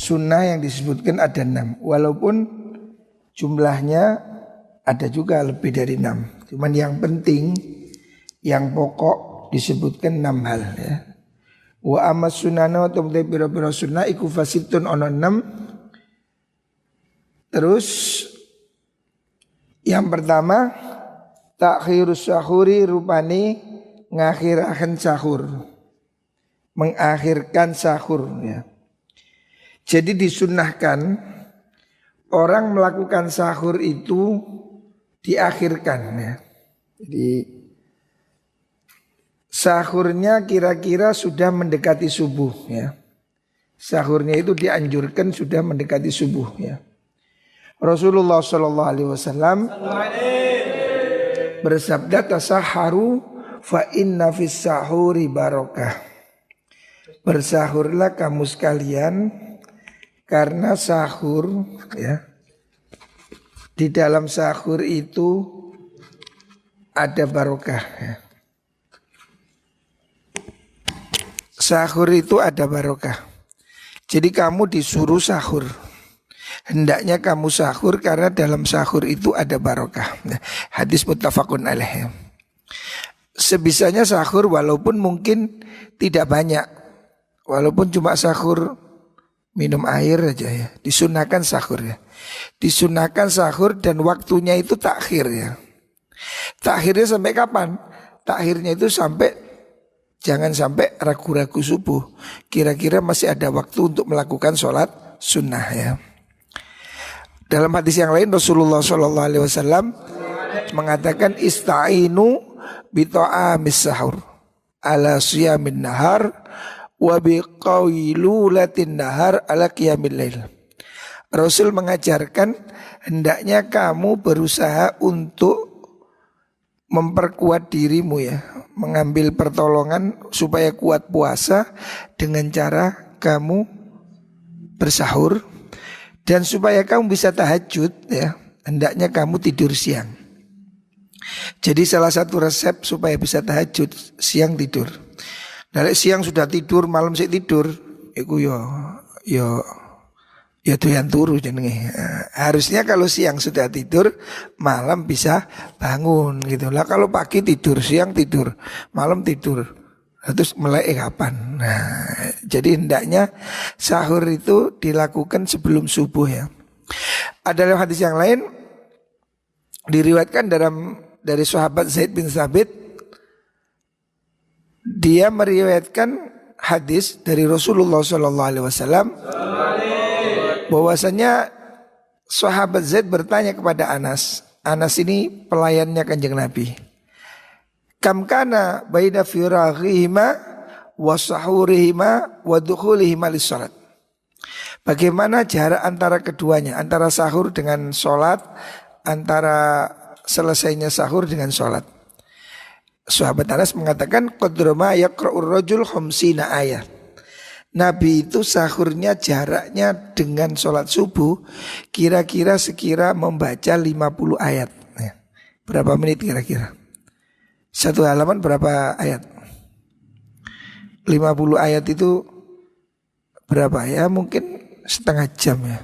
sunnah yang disebutkan ada 6. Walaupun jumlahnya ada juga lebih dari 6. Cuman yang penting, yang pokok disebutkan 6 hal ya. Wa amma sunana wa tumte biro-biro sunnah iku fasitun ono 6. Terus yang pertama takhirus sahuri rupani ngakhirakan sahur. Mengakhirkan sahur ya. Jadi disunnahkan orang melakukan sahur itu diakhirkan ya. Jadi sahurnya kira-kira sudah mendekati subuh ya. Sahurnya itu dianjurkan sudah mendekati subuh ya. Rasulullah Shallallahu Alaihi Wasallam bersabda tasaharu fa inna fis sahuri barokah. Bersahurlah kamu sekalian karena sahur ya. Di dalam sahur itu ada barokah ya. Sahur itu ada barokah. Jadi kamu disuruh sahur. Hendaknya kamu sahur karena dalam sahur itu ada barokah. Hadis muttafaqun alaih. Sebisanya sahur walaupun mungkin tidak banyak. Walaupun cuma sahur minum air aja ya. Disunahkan sahur ya. Disunahkan sahur dan waktunya itu takhir ya. Takhirnya sampai kapan? Takhirnya itu sampai, jangan sampai ragu-ragu subuh. Kira-kira masih ada waktu untuk melakukan sholat sunnah ya. Dalam hadis yang lain Rasulullah SAW mengatakan ista'inu bita'amis sahur ala siyamin nahar wa biqailulatin nahar ala qiyamil lail. Rasul mengajarkan hendaknya kamu berusaha untuk memperkuat dirimu ya, mengambil pertolongan supaya kuat puasa dengan cara kamu bersahur. Dan supaya kamu bisa tahajud ya, hendaknya kamu tidur siang. Jadi salah satu resep supaya bisa tahajud, siang tidur. Dari siang sudah tidur, malam sik tidur, iku yo doyan turu jenenge. Harusnya kalau siang sudah tidur, malam bisa bangun gitu lah. Kalau pagi tidur, siang tidur, malam tidur. Terus mulai kapan? Nah, jadi hendaknya sahur itu dilakukan sebelum subuh ya. Ada dalam hadis yang lain diriwayatkan dari sahabat Zaid bin Thabit, dia meriwayatkan hadis dari Rasulullah SAW bahwasanya sahabat Zaid bertanya kepada Anas. Anas ini pelayannya Kanjeng Nabi. Kam kana baina firaghihima wa sahurihima wa dukhulihima lis-shalat. Bagaimana jarak antara keduanya, antara sahur dengan sholat, antara selesainya sahur dengan sholat. Sahabat Anas mengatakan qadrama yaqra'ur rajul khamsina ayat. Nabi itu sahurnya jaraknya dengan sholat subuh kira-kira sekira membaca 50 ayat. Berapa menit kira-kira? Satu halaman berapa ayat? 50 ayat itu berapa ya? Mungkin setengah jam ya.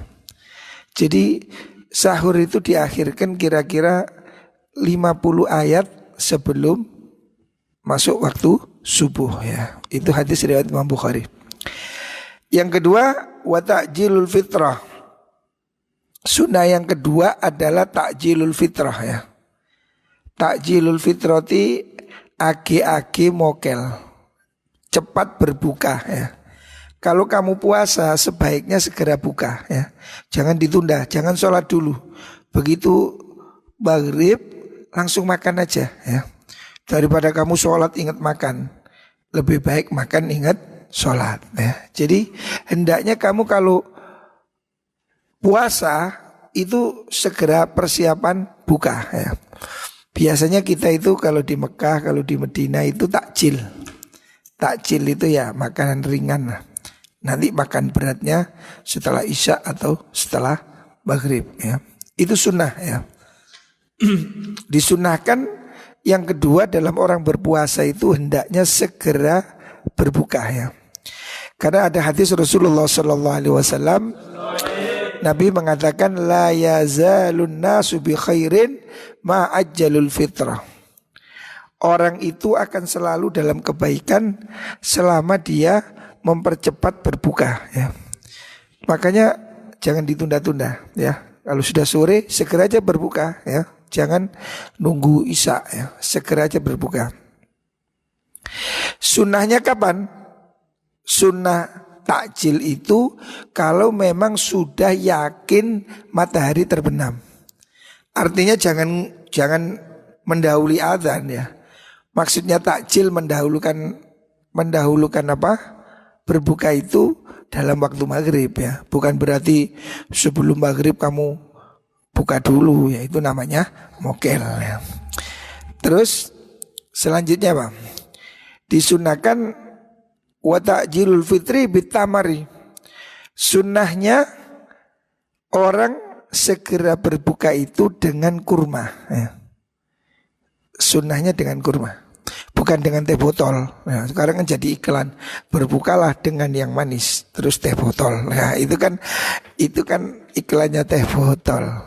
Jadi sahur itu diakhirkan kira-kira 50 ayat sebelum masuk waktu subuh ya. Itu hadis riwayat Imam Bukhari. Yang kedua, wa ta'jilul fitrah. Sunnah yang kedua adalah ta'jilul fitrah ya. Ta'jilul fitrati agi-agi mokel, cepat berbuka ya. Kalau kamu puasa sebaiknya segera buka ya. Jangan ditunda, jangan sholat dulu. Begitu maghrib langsung makan aja ya. Daripada kamu sholat ingat makan, lebih baik makan ingat sholat ya. Jadi hendaknya kamu kalau puasa itu segera persiapan buka ya. Biasanya kita itu kalau di Mekah, kalau di Medina itu takjil. Takjil itu ya makanan ringan lah. Nanti makan beratnya setelah isya atau setelah maghrib ya. Itu sunnah ya. Disunahkan yang kedua dalam orang berpuasa itu hendaknya segera berbuka ya. Karena ada hadis Rasulullah sallallahu alaihi wasallam, Nabi mengatakan la yazalun nasu bi khairin ma ajjalul fitrah. Orang itu akan selalu dalam kebaikan selama dia mempercepat berbuka ya. Makanya jangan ditunda-tunda ya. Kalau sudah sore segera aja berbuka ya. Jangan nunggu isya ya. Segera aja berbuka. Sunnahnya kapan? Sunnah takjil itu kalau memang sudah yakin matahari terbenam. Artinya jangan mendahului azan ya. Maksudnya takjil mendahulukan apa? Berbuka itu dalam waktu maghrib ya. Bukan berarti sebelum maghrib kamu buka dulu ya. Itu namanya mokel ya. Terus selanjutnya apa? Disunahkan wa ta'jilul fitri bitamari. Sunnahnya orang segera berbuka itu dengan kurma ya. Sunnahnya dengan kurma, bukan dengan teh botol. Nah, sekarang kan jadi iklan, berbukalah dengan yang manis terus teh botol. Nah, itu kan iklannya teh botol.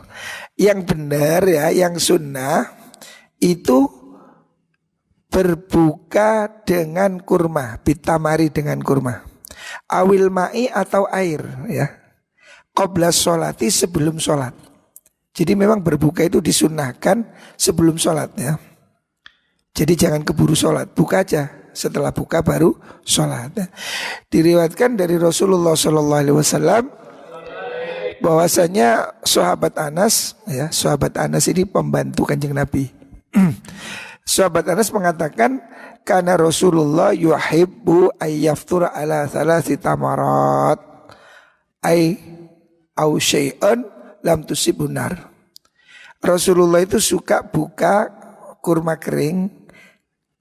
Yang benar ya, yang sunnah itu berbuka dengan kurma, bitamari dengan kurma, awil ma'i atau air ya, qabla sholati sebelum sholat. Jadi memang berbuka itu disunnahkan sebelum sholat ya. Jadi jangan keburu sholat, buka aja, setelah buka baru sholat ya. Diriwayatkan dari Rasulullah SAW bahwasanya sahabat Anas ya, sahabat Anas ini pembantu Kanjeng Nabi. Sahabat Anas mengatakan karena Rasulullah yuhibbu ayyaftura ala thalathi tamarat ay au syai'an lam tusibunar. Rasulullah itu suka buka kurma kering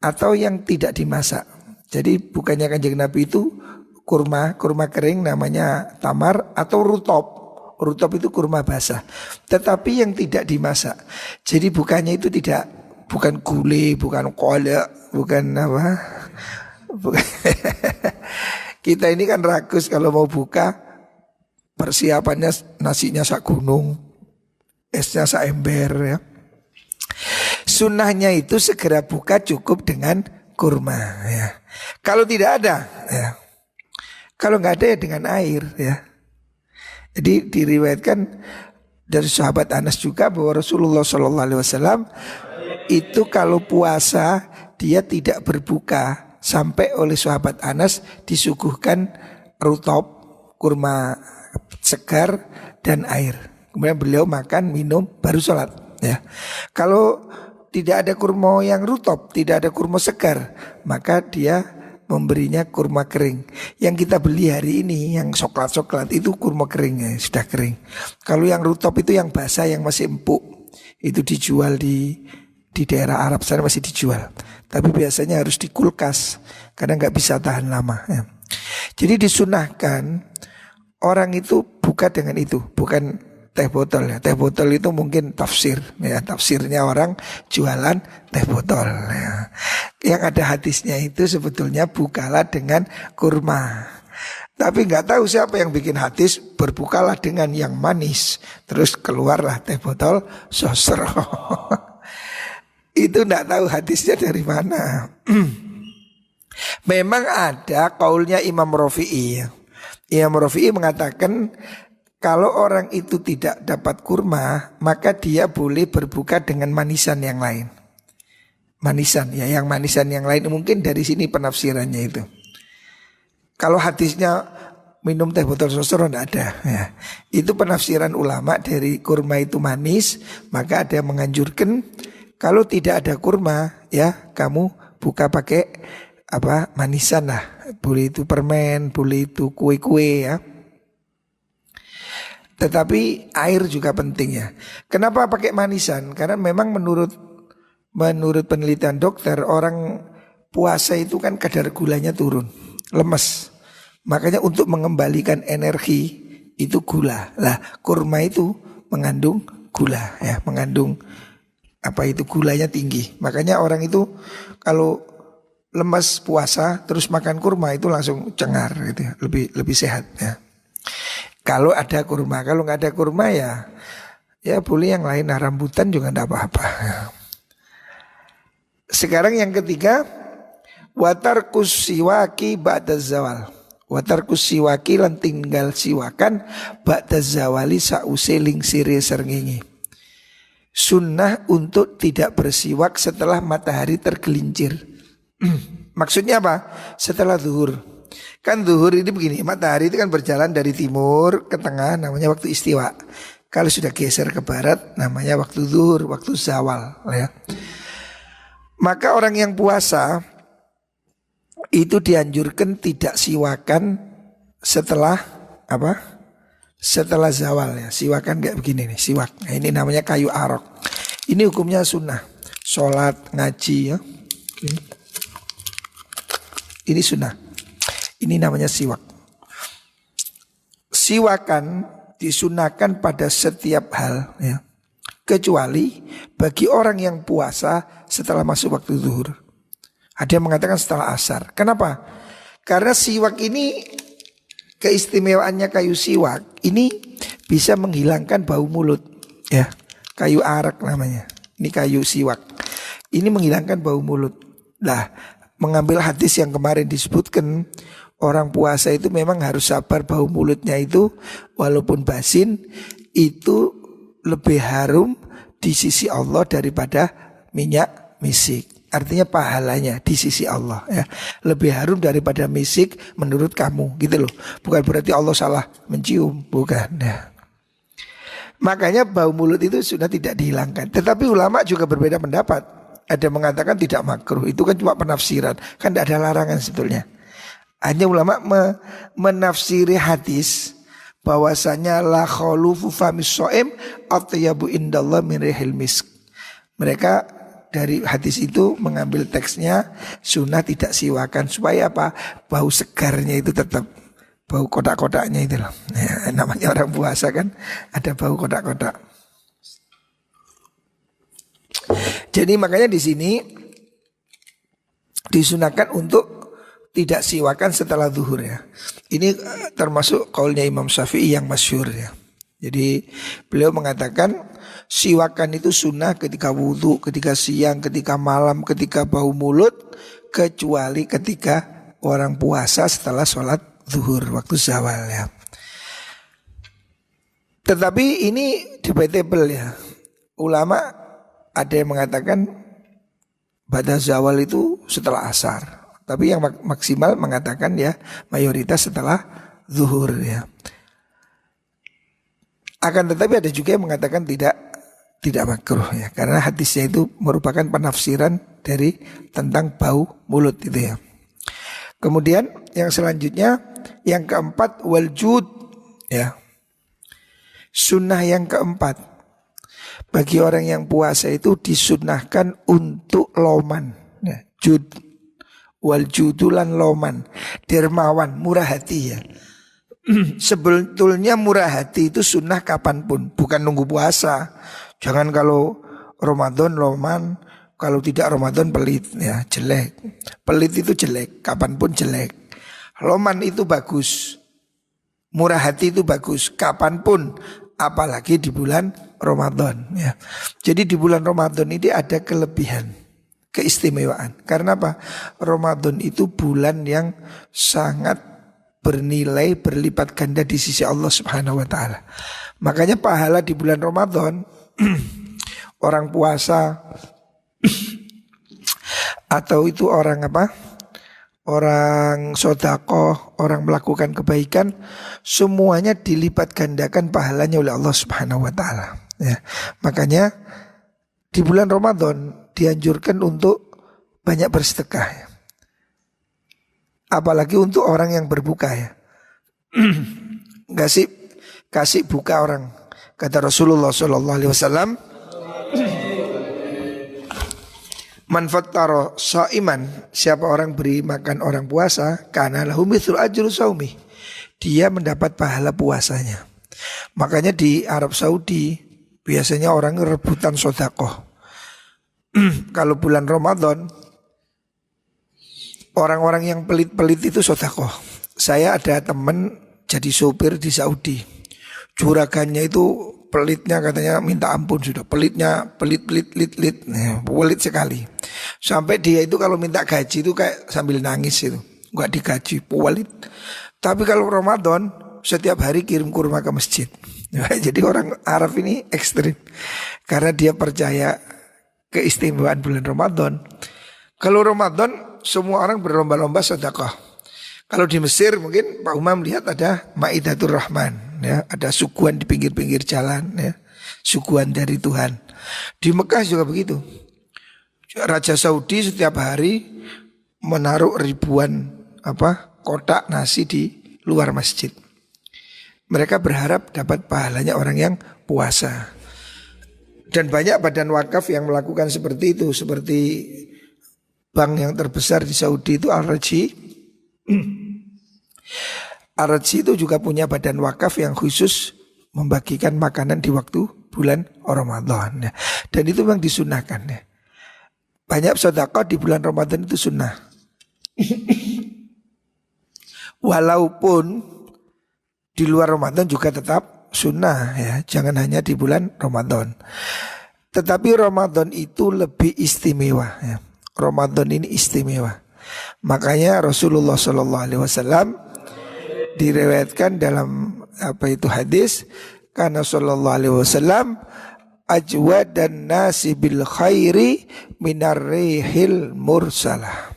atau yang tidak dimasak. Jadi bukannya Kanjeng Nabi itu kurma kering namanya tamar atau rutop. Rutop itu kurma basah, tetapi yang tidak dimasak. Jadi bukannya itu bukan gulai, bukan kolak, bukan apa. Kita ini kan rakus kalau mau buka, persiapannya nasinya sak gunung, esnya sak ember ya. Sunnahnya itu segera buka cukup dengan kurma ya. Kalau tidak ada ya, kalau nggak ada ya dengan air ya. Jadi diriwayatkan dari sahabat Anas juga bahwa Rasulullah SAW itu kalau puasa dia tidak berbuka sampai oleh sahabat Anas disuguhkan rutop, kurma segar dan air. Kemudian beliau makan, minum, baru sholat ya. Kalau tidak ada kurma yang rutop, tidak ada kurma segar, maka dia memberinya kurma kering. Yang kita beli hari ini yang coklat itu kurma kering ya, sudah kering. Kalau yang rutop itu yang basah, yang masih empuk, itu dijual di daerah Arab sana masih dijual. Tapi biasanya harus di kulkas karena nggak bisa tahan lama ya. Jadi disunahkan orang itu buka dengan itu, bukan teh botol ya. Teh botol itu mungkin tafsir ya, tafsirnya orang jualan teh botol ya. Yang ada hadisnya itu sebetulnya bukalah dengan kurma. Tapi nggak tahu siapa yang bikin hadis berbukalah dengan yang manis, terus keluarlah teh botol sosro. Itu nggak tahu hadisnya dari mana. Memang ada kaulnya Imam Rafi'i. Imam Rafi'i mengatakan kalau orang itu tidak dapat kurma, maka dia boleh berbuka dengan manisan yang lain. Manisan ya, yang manisan yang lain mungkin dari sini penafsirannya itu. Kalau hadisnya minum teh botol sosro tidak ada ya. Itu penafsiran ulama dari kurma itu manis, maka ada yang menganjurkan kalau tidak ada kurma ya kamu buka pakai apa manisan lah. Boleh itu permen, boleh itu kue-kue ya. Tetapi air juga penting ya. Kenapa pakai manisan? Karena memang menurut penelitian dokter, orang puasa itu kan kadar gulanya turun, lemes. Makanya untuk mengembalikan energi itu gula. Lah kurma itu mengandung gula ya, mengandung apa itu gulanya tinggi. Makanya orang itu kalau lemas puasa terus makan kurma itu langsung cengar gitu ya. Lebih sehat ya. Kalau ada kurma, kalau nggak ada kurma ya boleh yang lain. Nah, rambutan juga enggak apa-apa. Sekarang yang ketiga, watarkus siwaki ba'da zawal. Watarkus siwaki lan tinggal siwakan ba'da zawali sause lingsire srengenge. Sunnah untuk tidak bersiwak setelah matahari tergelincir. Maksudnya apa? Setelah zuhur. Kan zuhur ini begini, matahari itu kan berjalan dari timur ke tengah, namanya waktu istiwa. Kalau sudah geser ke barat namanya waktu zuhur, waktu zawal ya. Maka orang yang puasa itu dianjurkan tidak siwakan setelah apa? Setelah zawal ya. Siwakan kayak begini nih, siwak. Nah, ini namanya kayu arok. Ini hukumnya sunnah. Sholat, ngaji ya. Oke. Ini sunnah. Ini namanya siwak. Siwakan disunahkan pada setiap hal ya. Kecuali bagi orang yang puasa setelah masuk waktu zuhur. Ada yang mengatakan setelah asar. Kenapa? Karena siwak ini keistimewaannya kayu siwak ini bisa menghilangkan bau mulut ya. Kayu arak namanya. Ini kayu siwak. Ini menghilangkan bau mulut. Nah, mengambil hadis yang kemarin disebutkan, orang puasa itu memang harus sabar, bau mulutnya itu walaupun basin itu lebih harum di sisi Allah daripada minyak misik. Artinya pahalanya di sisi Allah ya. Lebih harum daripada misik menurut kamu gitu loh. Bukan berarti Allah salah mencium, bukan ya. Makanya bau mulut itu sudah tidak dihilangkan. Tetapi ulama juga berbeda pendapat. Ada mengatakan tidak makruh. Itu kan cuma penafsiran. Kan tidak ada larangan sebetulnya. Hanya ulama menafsiri hadis bahwasanya la khulufu famis shaim atyabu indallah min rihil misk. Mereka dari hadis itu mengambil teksnya sunnah tidak siwakan supaya apa? Bau segarnya itu tetap, bau kotak-kotaknya itu loh. Ya, namanya orang puasa kan ada bau kotak-kotak. Jadi makanya di sini disunahkan untuk tidak siwakan setelah zuhur ya. Ini termasuk kaulnya Imam Syafi'i yang masyhur ya. Jadi beliau mengatakan siwakan itu sunnah ketika wudhu, ketika siang, ketika malam, ketika bau mulut, kecuali ketika orang puasa setelah sholat zuhur, waktu zawal ya. Tetapi ini debatable ya. Ulama ada yang mengatakan ba'da zawal itu setelah asar. Tapi yang maksimal mengatakan ya mayoritas setelah zuhur ya. Akan tetapi ada juga yang mengatakan tidak makruh ya. Karena hadisnya itu merupakan penafsiran dari tentang bau mulut itu ya. Kemudian yang selanjutnya yang keempat waljud ya. Sunnah yang keempat bagi orang yang puasa itu disunnahkan untuk loman ya. Jud wal judulan loman, dermawan, murah hati ya. Sebetulnya murah hati itu sunnah kapanpun, bukan nunggu puasa. Jangan kalau Ramadan loman, kalau tidak Ramadan pelit ya, jelek. Pelit itu jelek, kapanpun jelek. Loman itu bagus, murah hati itu bagus, kapanpun, apalagi di bulan Ramadan ya. Jadi di bulan Ramadan ini ada kelebihan, keistimewaan. Karena apa? Ramadan itu bulan yang sangat bernilai berlipat ganda di sisi Allah Subhanahu wa taala. Makanya pahala di bulan Ramadan orang puasa atau itu orang apa? Orang sedekah, orang melakukan kebaikan, semuanya dilipat gandakan pahalanya oleh Allah Subhanahu wa taala ya. Makanya di bulan Ramadan dianjurkan untuk banyak bersedekah ya. Apalagi untuk orang yang berbuka ya. Kasih buka orang. Kata Rasulullah SAW, man fattara shaiman, siapa orang beri makan orang puasa, kana lahu mithlu ajru shaumi, dia mendapat pahala puasanya. Makanya di Arab Saudi biasanya orang rebutan sedekah. Kalau bulan Ramadan Orang-orang yang pelit-pelit itu sedekah. Saya ada teman jadi sopir di Saudi. Juragannya itu pelitnya katanya minta ampun sudah. Pelitnya pelit. Pelit sekali. Sampai dia itu kalau minta gaji itu kayak sambil nangis itu. Enggak digaji, pelit. Tapi kalau Ramadan setiap hari kirim kurma ke masjid. Jadi orang Arab ini ekstrim. Karena dia percaya keistimewaan bulan Ramadan. Kalau Ramadan semua orang berlomba-lomba sedekah. Kalau di Mesir mungkin Pak Umam lihat ada Maidatur Rahman, ya, ada suguhan di pinggir-pinggir jalan, ya, suguhan dari Tuhan. Di Mekah juga begitu. Raja Saudi setiap hari menaruh ribuan kotak nasi di luar masjid. Mereka berharap dapat pahalanya orang yang puasa. Dan banyak badan wakaf yang melakukan seperti itu, seperti bank yang terbesar di Saudi itu Al-Rajhi. Al-Rajhi itu juga punya badan wakaf yang khusus membagikan makanan di waktu bulan Ramadan, ya. Dan itu memang disunahkan, ya. Banyak sedekah di bulan Ramadan itu sunnah. Walaupun di luar Ramadan juga tetap sunnah, ya. Jangan hanya di bulan Ramadan. Tetapi Ramadan itu lebih istimewa, ya. Ramadan ini istimewa. Makanya Rasulullah SAW diriwayatkan dalam hadis, karena Sallallahu Alaihi Wasallam ajwadan nasi bil khairi minar rihil mursalah.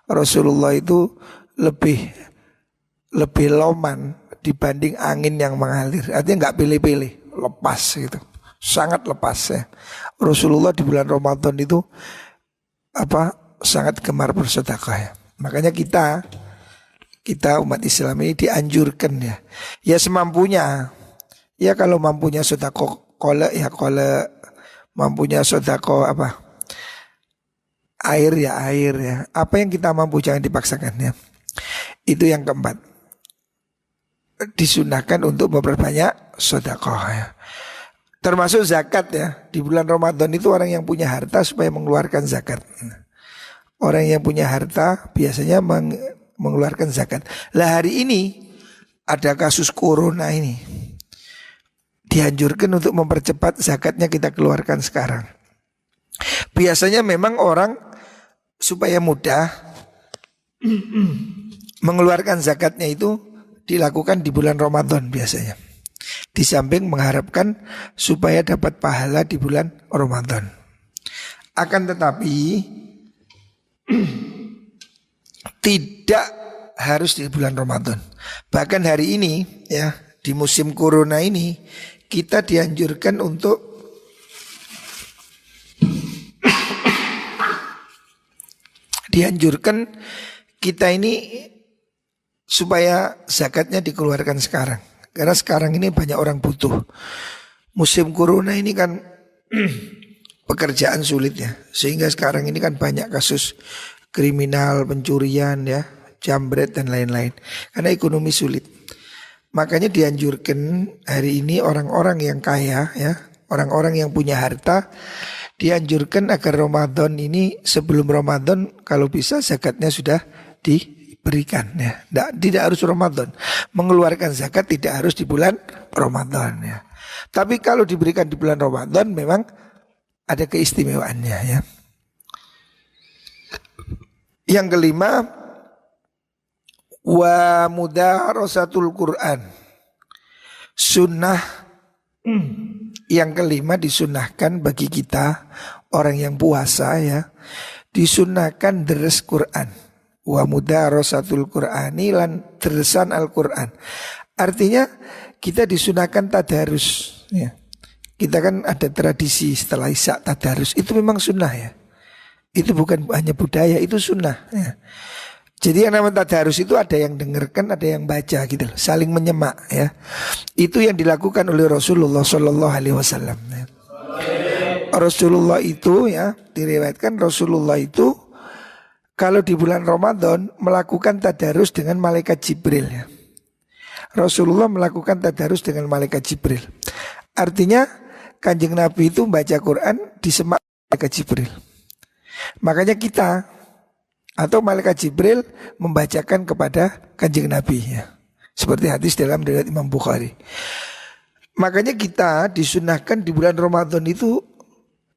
Rasulullah itu lebih loman dibanding angin yang mengalir. Artinya nggak pilih-pilih, lepas gitu, sangat lepas, ya. Rasulullah di bulan Ramadan itu sangat gemar bersedekah, ya. Makanya kita umat Islam ini dianjurkan, ya. Ya semampunya. Ya kalau mampunya sedekah qala, ya qala, mampunya sedekah air, ya. Apa yang kita mampu jangan dipaksakan, ya. Itu yang keempat. Disunahkan untuk memperbanyak sedekah, ya. Termasuk zakat, ya. Di bulan Ramadan itu orang yang punya harta supaya mengeluarkan zakat. Orang yang punya harta biasanya mengeluarkan zakat. Lah hari ini ada kasus corona ini, dianjurkan untuk mempercepat zakatnya kita keluarkan sekarang. Biasanya memang orang supaya mudah mengeluarkan zakatnya itu dilakukan di bulan Ramadan biasanya. Di samping mengharapkan supaya dapat pahala di bulan Ramadan. Akan tetapi tidak harus di bulan Ramadan. Bahkan hari ini, ya, di musim corona ini kita dianjurkan untuk kita ini supaya zakatnya dikeluarkan sekarang. Karena sekarang ini banyak orang butuh. Musim corona ini kan pekerjaan sulit, ya. Sehingga sekarang ini kan banyak kasus kriminal, pencurian, ya, jambret dan lain-lain. Karena ekonomi sulit. Makanya dianjurkan hari ini orang-orang yang kaya, ya, orang-orang yang punya harta, dianjurkan agar Ramadan ini, sebelum Ramadan kalau bisa zakatnya sudah diberikan, ya. Tidak harus Ramadan. Mengeluarkan zakat tidak harus di bulan Ramadan, ya. Tapi kalau diberikan di bulan Ramadan memang ada keistimewaannya, ya. Yang kelima, wa mudarasatul Quran. Sunnah yang kelima disunahkan bagi kita orang yang puasa, ya, disunahkan deres Quran. Wa mudarasatul Qur'ani lan deresan Al-Quran. Artinya kita disunahkan tadarus, ya. Kita kan ada tradisi setelah Isya tadarus. Itu memang sunnah, ya. Itu bukan hanya budaya, itu sunnah, ya. Jadi yang namanya tadarus itu ada yang dengarkan, ada yang baca gitu loh, saling menyemak, ya. Itu yang dilakukan oleh Rasulullah Sallallahu Alaihi Wasallam, ya. Rasulullah itu, ya, diriwayatkan Rasulullah itu kalau di bulan Ramadan melakukan tadarus dengan malaikat Jibril, ya. Rasulullah melakukan tadarus dengan malaikat Jibril. Artinya Kanjeng Nabi itu membaca Quran disemak malaikat Jibril. Makanya kita atau malaikat Jibril membacakan kepada kanjeng Nabi ya. Seperti hadis dalam riwayat Imam Bukhari. Makanya kita disunahkan di bulan Ramadan itu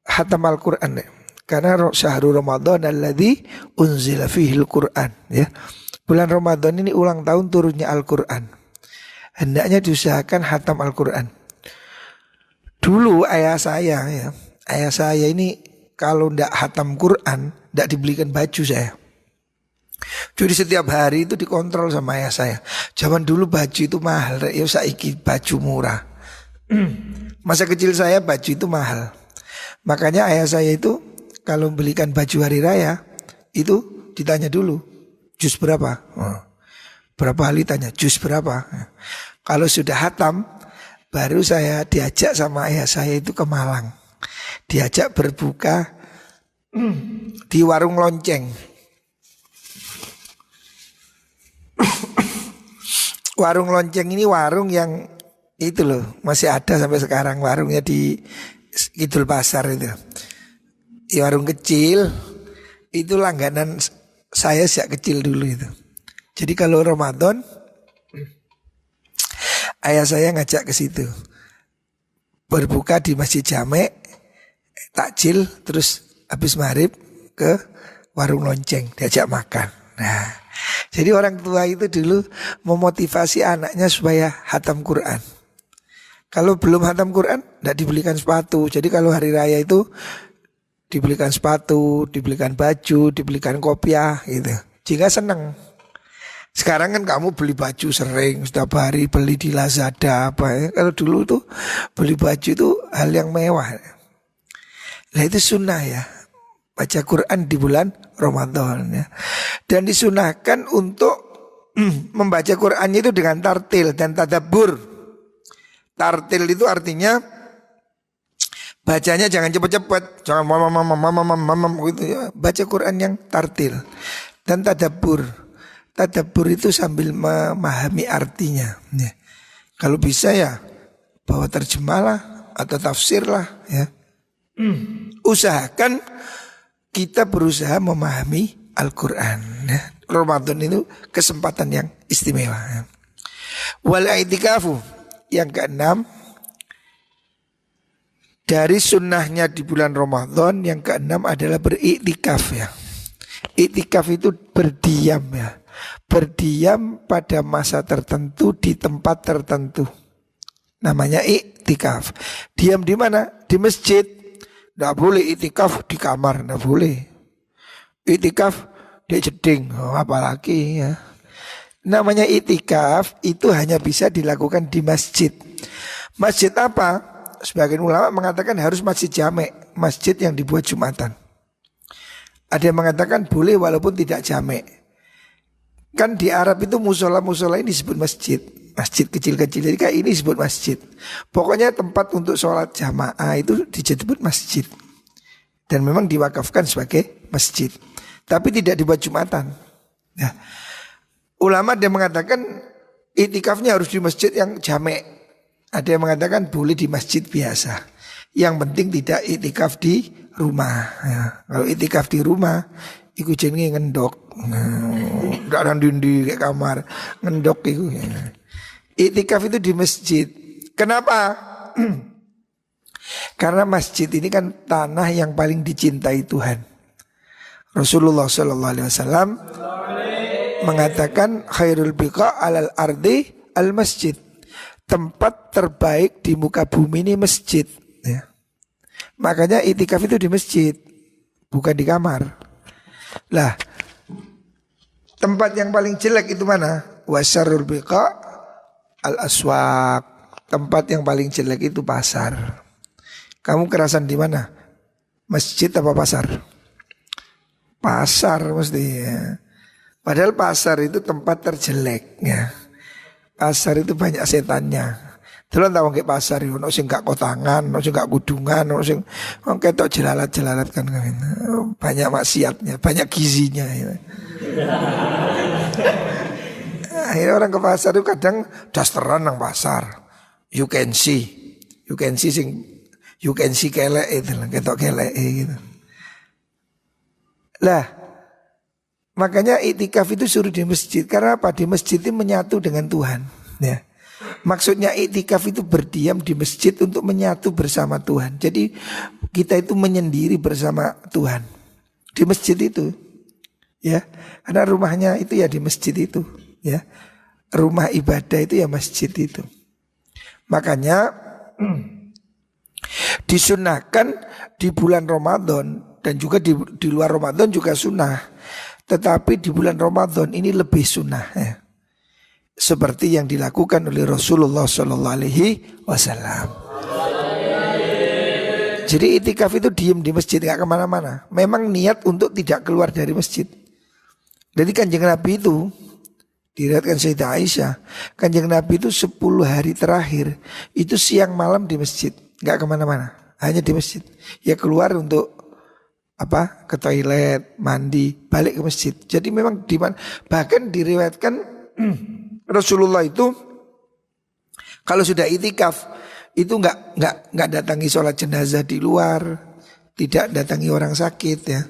khatam Al-Quran ya. Karena syahrul Ramadan alladzi unzila fihil Quran ya. Bulan Ramadan ini ulang tahun turunnya Al-Quran. Hendaknya diusahakan khatam Al-Quran. Dulu ayah saya ini kalau ndak khatam Quran ndak dibelikan baju saya. Jadi setiap hari itu dikontrol sama ayah saya. Zaman dulu baju itu mahal, ya saiki baju murah. Masa kecil saya baju itu mahal. Makanya ayah saya itu kalau belikan baju hari raya itu ditanya dulu jus berapa. Berapa kali tanya jus berapa. Kalau sudah hatam baru saya diajak sama ayah saya itu ke Malang. Diajak berbuka di warung lonceng. Warung lonceng ini warung yang itu loh masih ada sampai sekarang, warungnya di Kidul Pasar itu. Ya, warung kecil itu langganan saya sejak kecil dulu itu. Jadi kalau Ramadan ayah saya ngajak ke situ. Berbuka di Masjid Jamek, takjil, terus habis maghrib ke warung lonceng diajak makan. Nah, jadi orang tua itu dulu memotivasi anaknya supaya hatam Quran. Kalau belum hatam Quran, tidak dibelikan sepatu. Jadi kalau hari raya itu dibelikan sepatu, dibelikan baju, dibelikan kopiah gitu. Jika senang. Sekarang kan kamu beli baju sering, setiap hari beli di Lazada apa ya. Kalau dulu tuh beli baju itu hal yang mewah. Nah itu sunnah ya, baca Quran di bulan Ramadan ya. Dan disunahkan untuk membaca Quran itu dengan tartil dan tadabbur. Tartil itu artinya bacanya jangan cepat-cepat, jangan mamam gitu ya. Baca Quran yang tartil dan tadabbur. Tadabbur itu sambil memahami artinya. Ya. Kalau bisa ya bawa terjemahlah atau tafsirlah ya. Usahakan kita berusaha memahami Al-Quran ya. Ramadan itu kesempatan yang istimewa ya. Wal i'tikafu yang keenam, dari sunnahnya di bulan Ramadan yang keenam adalah beriktikaf ya. Iktikaf itu berdiam ya. Berdiam pada masa tertentu di tempat tertentu. Namanya iktikaf. Diam di mana? Di masjid. Nggak boleh iktikaf di kamar, nggak boleh. Iktikaf di jeding, apalagi ya. Namanya iktikaf itu hanya bisa dilakukan di masjid. Masjid apa? Sebagian ulama mengatakan harus masjid jamek, masjid yang dibuat Jumatan. Ada yang mengatakan boleh walaupun tidak jamek. Kan di Arab itu musola-musola ini disebut masjid. Masjid kecil-kecil, jadi kayak ini disebut masjid. Pokoknya tempat untuk sholat jamaah itu disebut masjid. Dan memang diwakafkan sebagai masjid. Tapi tidak dibuat Jumatan. Nah, ulama dia mengatakan iktikafnya harus di masjid yang jamek. Ada yang mengatakan boleh di masjid biasa. Yang penting tidak iktikaf di rumah ya. Kalau iktikaf di rumah iku jenenge ngendok. Ndak ada di kamar, ngendok iku. Iktikaf itu di masjid. Kenapa? Karena masjid ini kan tanah yang paling dicintai Tuhan. Rasulullah SAW mengatakan khairul biqa alal ardi al masjid. Tempat terbaik di muka bumi ini masjid ya. Makanya iktikaf itu di masjid, bukan di kamar. Lah, tempat yang paling jelek itu mana? Wasyarul biqa al aswaq. Tempat yang paling jelek itu pasar. Kamu kerasan di mana? Masjid apa pasar? Pasar mesti ya. Padahal pasar itu tempat terjelek ya. Pasar itu banyak setannya. Delon tahu ke pasar itu, ono sing gak kotangan, ono sing gak kudungan, ono sing ketok jelalat-jelalat kan. Banyak maksiatnya, banyak gizinya ya. Akhirnya orang ke pasar itu kadang dasteran nang pasar. You can see kelek itu, ketok kelek gitu. Lah, Makanya iktikaf itu suruh di masjid. Karena apa? Di masjid itu menyatu dengan Tuhan. Ya. Maksudnya iktikaf itu berdiam di masjid untuk menyatu bersama Tuhan. Jadi kita itu menyendiri bersama Tuhan di masjid itu. Ya, karena rumahnya itu ya di masjid itu. Ya, rumah ibadah itu ya masjid itu. Makanya disunahkan di bulan Ramadan dan juga di luar Ramadan juga sunnah. Tetapi di bulan Ramadan ini lebih sunnah ya. Seperti yang dilakukan oleh Rasulullah SAW. Jadi itikaf itu diem di masjid, gak kemana-mana. Memang niat untuk tidak keluar dari masjid. Jadi kanjeng Nabi itu, diriwayatkan Sayyidah Aisyah, kanjeng Nabi itu 10 hari terakhir itu siang malam di masjid, gak kemana-mana, hanya di masjid. Ya keluar untuk ke toilet, mandi, balik ke masjid. Jadi memang bahkan diriwayatkan Rasulullah itu kalau sudah itikaf itu nggak datangi sholat jenazah di luar, tidak datangi orang sakit ya.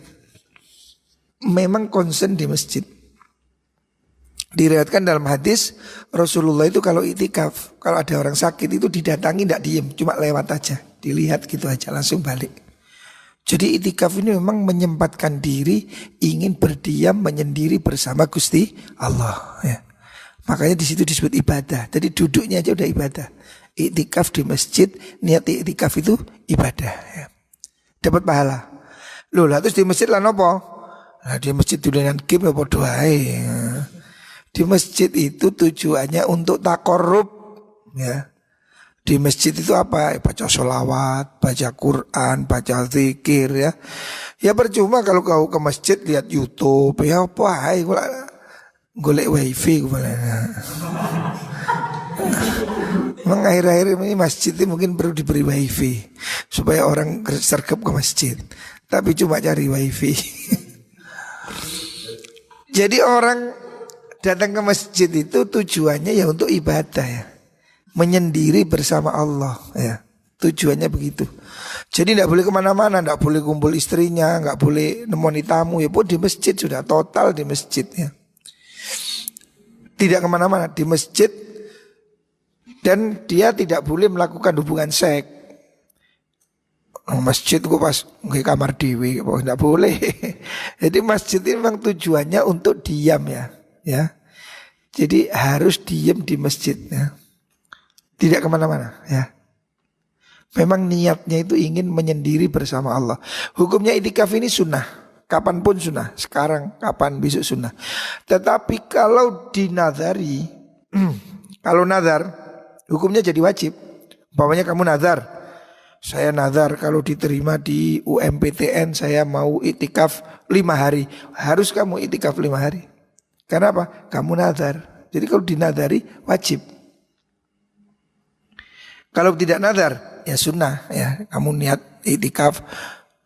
Memang konsen di masjid. Diriwayatkan dalam hadis Rasulullah itu kalau itikaf, kalau ada orang sakit itu didatangi tidak diem, cuma lewat aja, dilihat gitu aja langsung balik. Jadi itikaf ini memang menyempatkan diri ingin berdiam menyendiri bersama Gusti Allah ya. Makanya di situ disebut ibadah. Jadi duduknya aja udah ibadah. Iktikaf di masjid, niat iktikaf itu ibadah ya. Dapat pahala. Loh lah terus di masjid lah nopo? Nah di masjid dengan game apa doai ya. Di masjid itu tujuannya untuk takorub ya. Di masjid itu apa? Baca sholawat, baca Quran, baca zikir ya. Ya percuma kalau kau ke masjid lihat YouTube ya apa hai golek wifi Memang akhir-akhir ini masjid itu mungkin perlu diberi wifi supaya orang sergap ke masjid. Tapi cuma cari wifi. Jadi orang datang ke masjid itu tujuannya ya untuk ibadah ya. Menyendiri bersama Allah ya. Tujuannya begitu. Jadi tidak boleh kemana-mana, tidak boleh kumpul istrinya, nggak boleh nemoni tamu ya. Pun di masjid sudah total di masjid ya. Tidak kemana-mana di masjid. Dan dia tidak boleh melakukan hubungan seks. Masjid kok pas ke kamar dewi, tidak boleh. Jadi masjid ini memang tujuannya untuk diam ya. Jadi harus diam di masjid ya. Tidak kemana-mana ya. Memang niatnya itu ingin menyendiri bersama Allah. Hukumnya itikaf ini sunnah. Kapanpun sunnah. Sekarang, kapan, besok sunnah. Tetapi kalau dinadari, kalau nazar, hukumnya jadi wajib. Umpamanya kamu nazar, saya nazar kalau diterima di UMPTN saya mau itikaf 5 hari. Harus kamu itikaf 5 hari. Karena apa? Kamu nazar. Jadi kalau dinadari wajib. Kalau tidak nazar ya sunnah ya. Kamu niat itikaf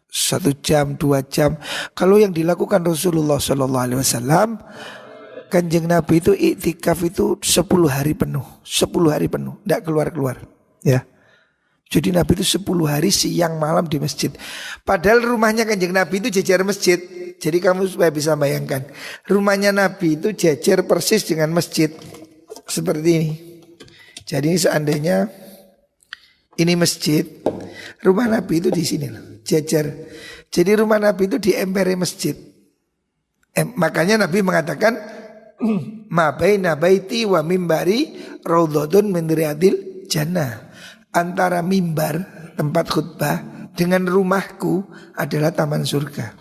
1 jam, 2 jam. Kalau yang dilakukan Rasulullah SAW, Kanjeng Nabi itu iktikaf itu 10 hari penuh. 10 hari penuh, tidak keluar-keluar ya. Jadi Nabi itu 10 hari siang malam di masjid. Padahal rumahnya Kanjeng Nabi itu jejer masjid. Jadi kamu supaya bisa bayangkan, rumahnya Nabi itu jejer persis dengan masjid. Seperti ini. Jadi seandainya ini masjid, rumah Nabi itu di sini loh, jejer. Jadi rumah Nabi itu di empere masjid. Makanya Nabi mengatakan ma baina baiti wa mimbari raudhatun min riyadil jannah. Antara mimbar tempat khutbah dengan rumahku adalah taman surga.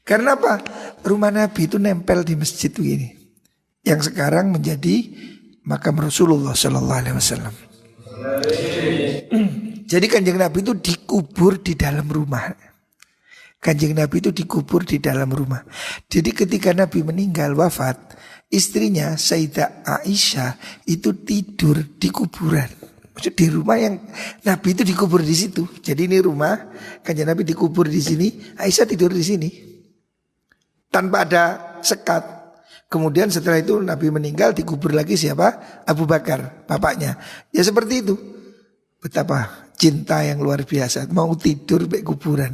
Karena apa? Rumah Nabi itu nempel di masjid begini. Yang sekarang menjadi makam Rasulullah SAW. Jadi Kanjeng Nabi itu dikubur di dalam rumah. Kanjeng Nabi itu dikubur di dalam rumah. Jadi ketika Nabi meninggal wafat, istrinya Sayyidah Aisyah itu tidur di kuburan. Maksud di rumah yang Nabi itu dikubur di situ. Jadi ini rumah Kanjeng Nabi dikubur di sini, Aisyah tidur di sini. Tanpa ada sekat. Kemudian setelah itu Nabi meninggal dikubur lagi siapa? Abu Bakar, bapaknya. Ya seperti itu. Betapa cinta yang luar biasa. Mau tidur di kuburan.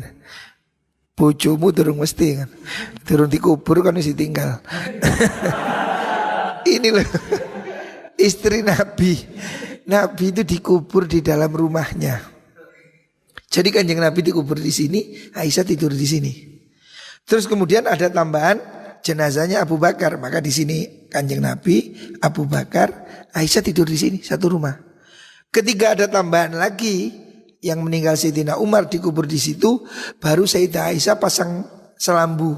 Bojomu durung mesti kan. Durung dikubur kan mesti tinggal. Ini loh istri Nabi. Nabi itu dikubur di dalam rumahnya. Jadi Kanjeng Nabi dikubur di sini, Aisyah tidur di sini. Terus kemudian ada tambahan jenazahnya Abu Bakar, maka di sini Kanjeng Nabi, Abu Bakar, Aisyah tidur di sini satu rumah. Ketika ada tambahan lagi yang meninggal Sayyidina Umar dikubur di situ, baru Sayyidah Aisyah pasang selambu.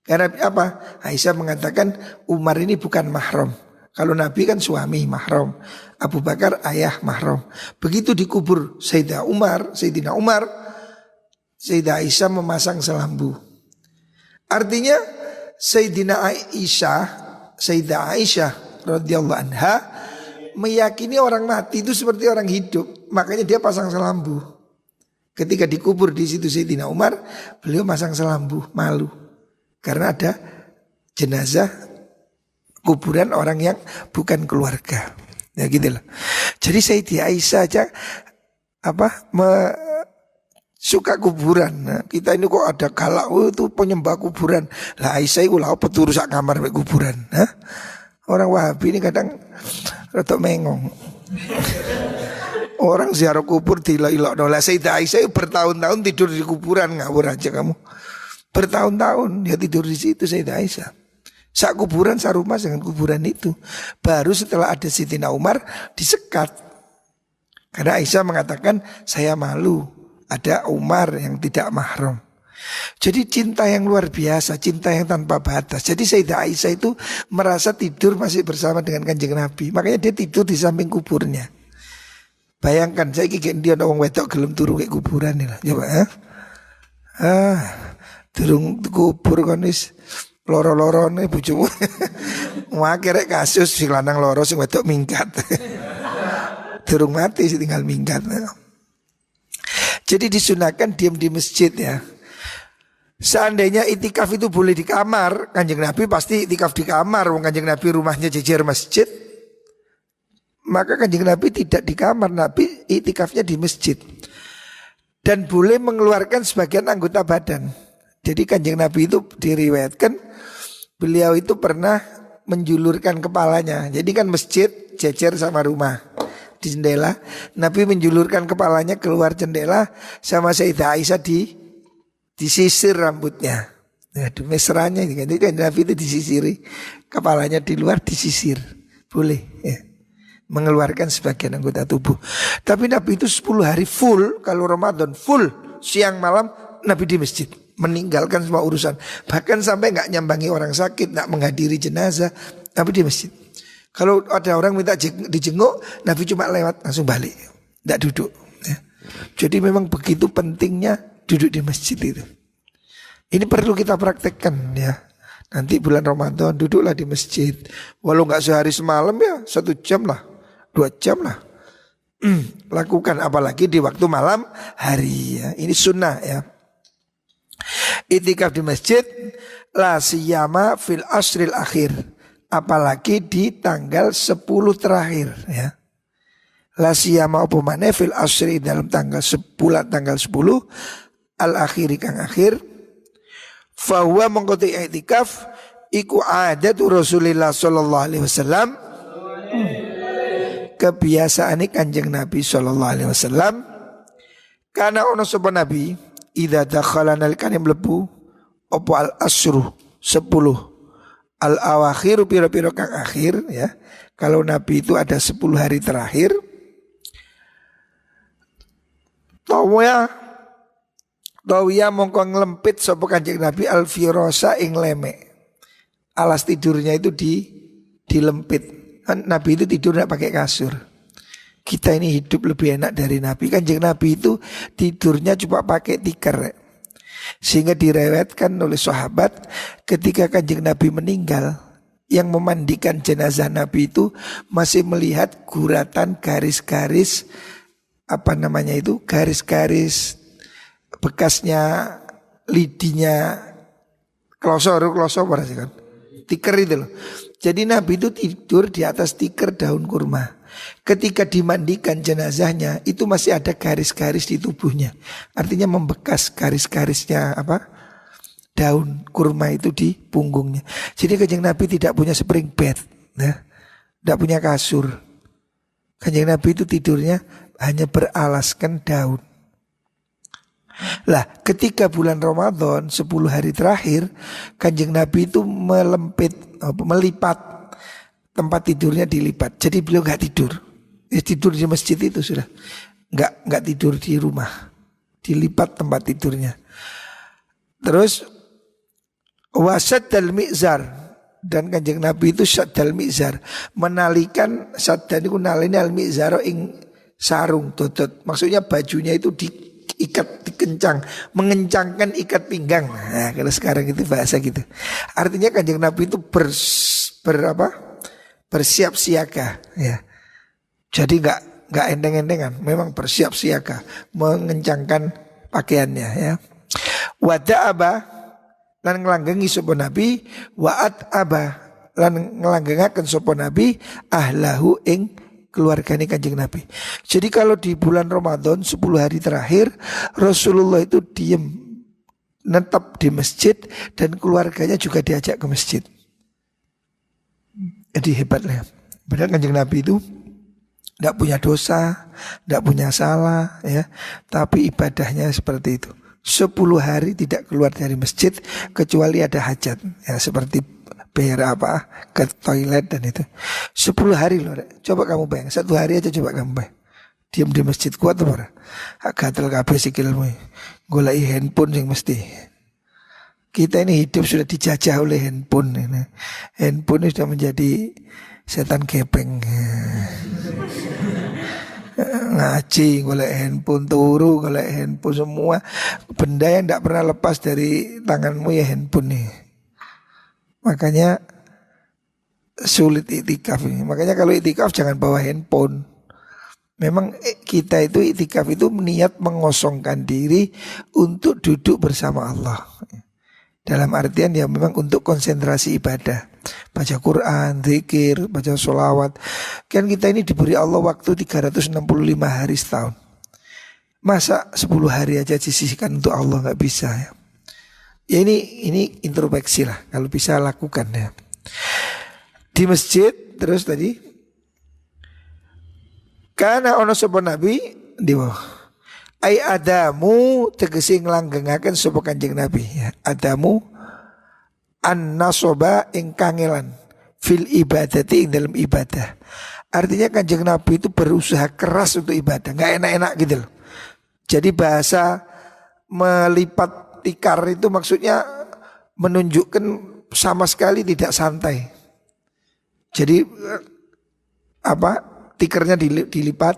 Karena apa? Aisyah mengatakan Umar ini bukan mahram. Kalau Nabi kan suami mahram, Abu Bakar ayah mahram. Begitu dikubur Sayyidina Umar, Sayyidah Aisyah memasang selambu. Artinya Sayyidah Aisyah radhiyallahu anha meyakini orang mati itu seperti orang hidup, makanya dia pasang selambu. Ketika dikubur di situ Sayyidina Umar, beliau pasang selambu, malu karena ada jenazah kuburan orang yang bukan keluarga. Ya gitu loh. Jadi Sayyidah Aisyah aja suka kuburan. Nah, kita ini kok ada galak itu penyembah kuburan. Lah Aisyah itu lah apa turu sak kamar mek kuburan. Hah? Orang Wahabi ini kadang rada mengong. Orang ziarah kubur dilok-ilok. Lah Sayyidah Aisyah itu bertahun-tahun tidur di kuburan, ngawur aja kamu. Bertahun-tahun dia tidur di situ Sayyidah Aisyah. Sak kuburan, sak rumah dengan kuburan itu. Baru setelah ada Sayyidina Umar disekat. Karena Aisyah mengatakan saya malu ada Umar yang tidak mahram. Jadi cinta yang luar biasa, cinta yang tanpa batas. Jadi Sayyidah Aisyah itu merasa tidur masih bersama dengan Kanjeng Nabi. Makanya dia tidur di samping kuburnya. Bayangkan saya kiki dia orang wedok gelem turu kayak kuburan nih lah. Coba durung kubur kan wis loro-lorone bojomu. Akhirnya kasus sing lanang loro sing wedok minggat. Durung mati sih tinggal minggat. Jadi disunahkan diam di masjid ya. Seandainya itikaf itu boleh di kamar, Kanjeng Nabi pasti itikaf di kamar. Wong Kanjeng Nabi rumahnya jejer masjid. Maka Kanjeng Nabi tidak di kamar, Nabi itikafnya di masjid. Dan boleh mengeluarkan sebagian anggota badan. Jadi Kanjeng Nabi itu diriwayatkan beliau itu pernah menjulurkan kepalanya. Jadi kan masjid jejer sama rumah di jendela. Nabi menjulurkan kepalanya keluar jendela sama Sayyidah Aisyah disisir rambutnya. Aduh mesranya jadi kan Nabi itu disisiri, kepalanya di luar disisir. Boleh ya. Mengeluarkan sebagian anggota tubuh. Tapi Nabi itu 10 hari full, kalau Ramadan full, siang malam Nabi di masjid, meninggalkan semua urusan. Bahkan sampai gak nyambangi orang sakit, gak menghadiri jenazah, Nabi di masjid. Kalau ada orang minta dijenguk, Nabi cuma lewat langsung balik, gak duduk ya. Jadi memang begitu pentingnya duduk di masjid itu. Ini perlu kita praktekkan ya. Nanti bulan Ramadan duduklah di masjid. Walau gak sehari semalam ya 1 jam lah, 2 jam lah. Lakukan apalagi di waktu malam hari ya. Ini sunnah ya. Itikaf di masjid la siyama fil asril akhir, apalagi di tanggal 10 terakhir ya. La siyama apa maneh fil asri dalam tanggal 10 al akhiri kang akhir. Fa huwa mengkoti i'tikaf iku adat Rasulullah sallallahu alaihi wasallam. Kebiasaane Kanjeng Nabi sallallahu alaihi wasallam. Karena ono sapa Nabi idza dakhala nalikane mlebu apa al asru 10 al awakhir pira-pira kang akhir ya. Kalau Nabi itu ada 10 hari terakhir. Tawiya mongko nglempit sapa Kanjeng Nabi al firosa ing lemek. Alas tidurnya itu dilempit. Kan Nabi itu tidur tidak pakai kasur. Kita ini hidup lebih enak dari Nabi. Kanjeng Nabi itu tidurnya cuma pakai tikar. Sehingga direwetkan oleh sahabat ketika Kanjeng Nabi meninggal, yang memandikan jenazah Nabi itu masih melihat guratan garis-garis garis-garis bekasnya lidinya klosor apa sih kan? Tikar itu loh. Jadi Nabi itu tidur di atas tikar daun kurma. Ketika dimandikan jenazahnya itu masih ada garis-garis di tubuhnya. Artinya membekas garis-garisnya daun kurma itu di punggungnya. Jadi Kanjeng Nabi tidak punya spring bed, ya. Tidak punya kasur. Kanjeng Nabi itu tidurnya hanya beralaskan daun. Lah ketika bulan Ramadan 10 hari terakhir, Kanjeng Nabi itu melipat tempat tidurnya, dilipat. Jadi beliau nggak tidur. Ya, tidur di masjid itu sudah. Nggak tidur di rumah. Dilipat tempat tidurnya. Terus wasaddal mizar, dan Kanjeng Nabi itu saddal mizar, menalikan saddan iku nalini al mizar ing sarung dodot. Maksudnya bajunya itu diikat, dikencang, mengencangkan ikat pinggang. Nah, kalau sekarang itu bahasa gitu. Artinya Kanjeng Nabi itu bersiap siaga, ya. Jadi nggak enteng-entengan, memang bersiap siaga, mengencangkan pakaiannya, ya. Wada'aba lan ngelanggengi sapa Nabi, wa'at aba lan ngelanggengaken sapa Nabi ahlahu ing keluargane Kanjeng Nabi. Jadi kalau di bulan Ramadan 10 hari terakhir Rasulullah itu diem, netap di masjid, dan keluarganya juga diajak ke masjid. Jadi hebatlah. Padahal Kanjeng Nabi itu tidak punya dosa, tidak punya salah, ya, tapi ibadahnya seperti itu. 10 hari tidak keluar dari masjid kecuali ada hajat, ya, seperti ke toilet dan itu. 10 hari loh. Coba kamu bayang, 1 hari aja coba kamu bayang. Diam di masjid kuat apa? Gatel kabeh sikilmu. Goleki handphone yang mesti. Kita ini hidup sudah dijajah oleh handphone ini. Handphone ini sudah menjadi setan gepeng. Ngaji, golek handphone, turu, golek handphone, semua benda yang tidak pernah lepas dari tanganmu ya handphone nih. Makanya sulit itikaf ini. Makanya kalau itikaf jangan bawa handphone. Memang kita itu itikaf itu niat mengosongkan diri untuk duduk bersama Allah. Dalam artian ya memang untuk konsentrasi ibadah, baca Quran, zikir, baca sholawat. Kan kita ini diberi Allah waktu 365 hari setahun. Masa 10 hari aja disisihkan untuk Allah, nggak bisa ya. Ya ini introspeksi lah, kalau bisa lakukan ya. Di masjid terus tadi karena ono sapa Nabi dewa. Ai adamu tegesi nglanggengaken sapa Kanjeng Nabi, ya. Adamu an-nasoba ing kangelan fil ibadati ing dalam ibadah. Artinya Kanjeng Nabi itu berusaha keras untuk ibadah, enggak enak-enak gitu loh. Jadi bahasa melipat tikar itu maksudnya menunjukkan sama sekali tidak santai. Jadi tikernya dilipat,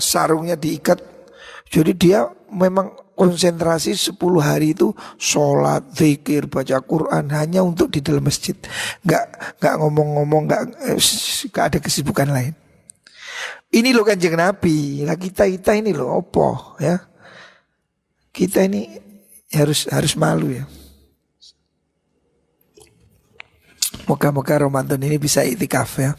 sarungnya diikat. Jadi dia memang konsentrasi 10 hari itu sholat, zikir, baca Quran hanya untuk di dalam masjid. Nggak ngomong-ngomong, nggak ada kesibukan lain. Ini loh Kanjeng Nabi. Lah kita ini loh opo ya. Kita ini harus malu ya. Moga-moga Ramadan ini bisa itikaf ya.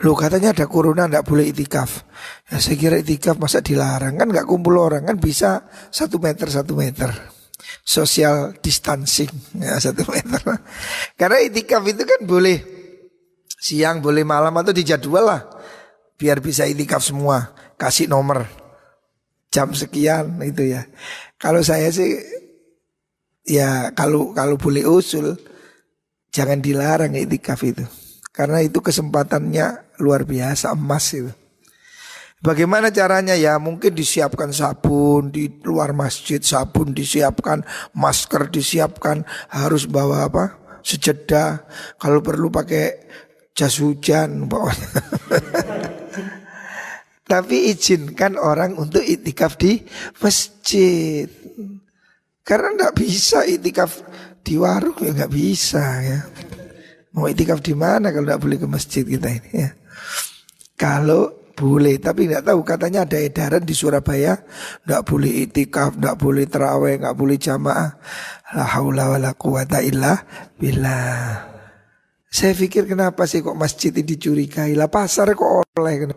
Loh katanya ada corona nggak boleh itikaf. Ya saya kira itikaf masa dilarang, kan nggak kumpul orang, kan bisa 1 meter 1 meter. Social distancing ya 1 meter. Karena itikaf itu kan boleh siang, boleh malam atau dijadwal lah. Biar bisa itikaf semua. Kasih nomor jam sekian itu ya. Kalau saya sih ya kalau boleh usul jangan dilarang itikaf itu. Karena itu kesempatannya luar biasa, emas itu. Bagaimana caranya ya? Mungkin disiapkan sabun di luar masjid, sabun disiapkan, masker disiapkan, harus bawa sejedah. Kalau perlu pakai jas hujan pokoknya. Tapi izinkan orang untuk itikaf di masjid. Karena enggak bisa itikaf di warung ya, enggak bisa ya. Mau itikaf di mana kalau tidak boleh ke masjid kita ini ya. Kalau boleh, tapi tidak tahu, katanya ada edaran di Surabaya tidak boleh itikaf, tidak boleh terawih, tidak boleh jamaah. La haula wala quwata illa billah. Saya pikir kenapa sih kok masjid ini dicurigai, lah pasar kok oleh.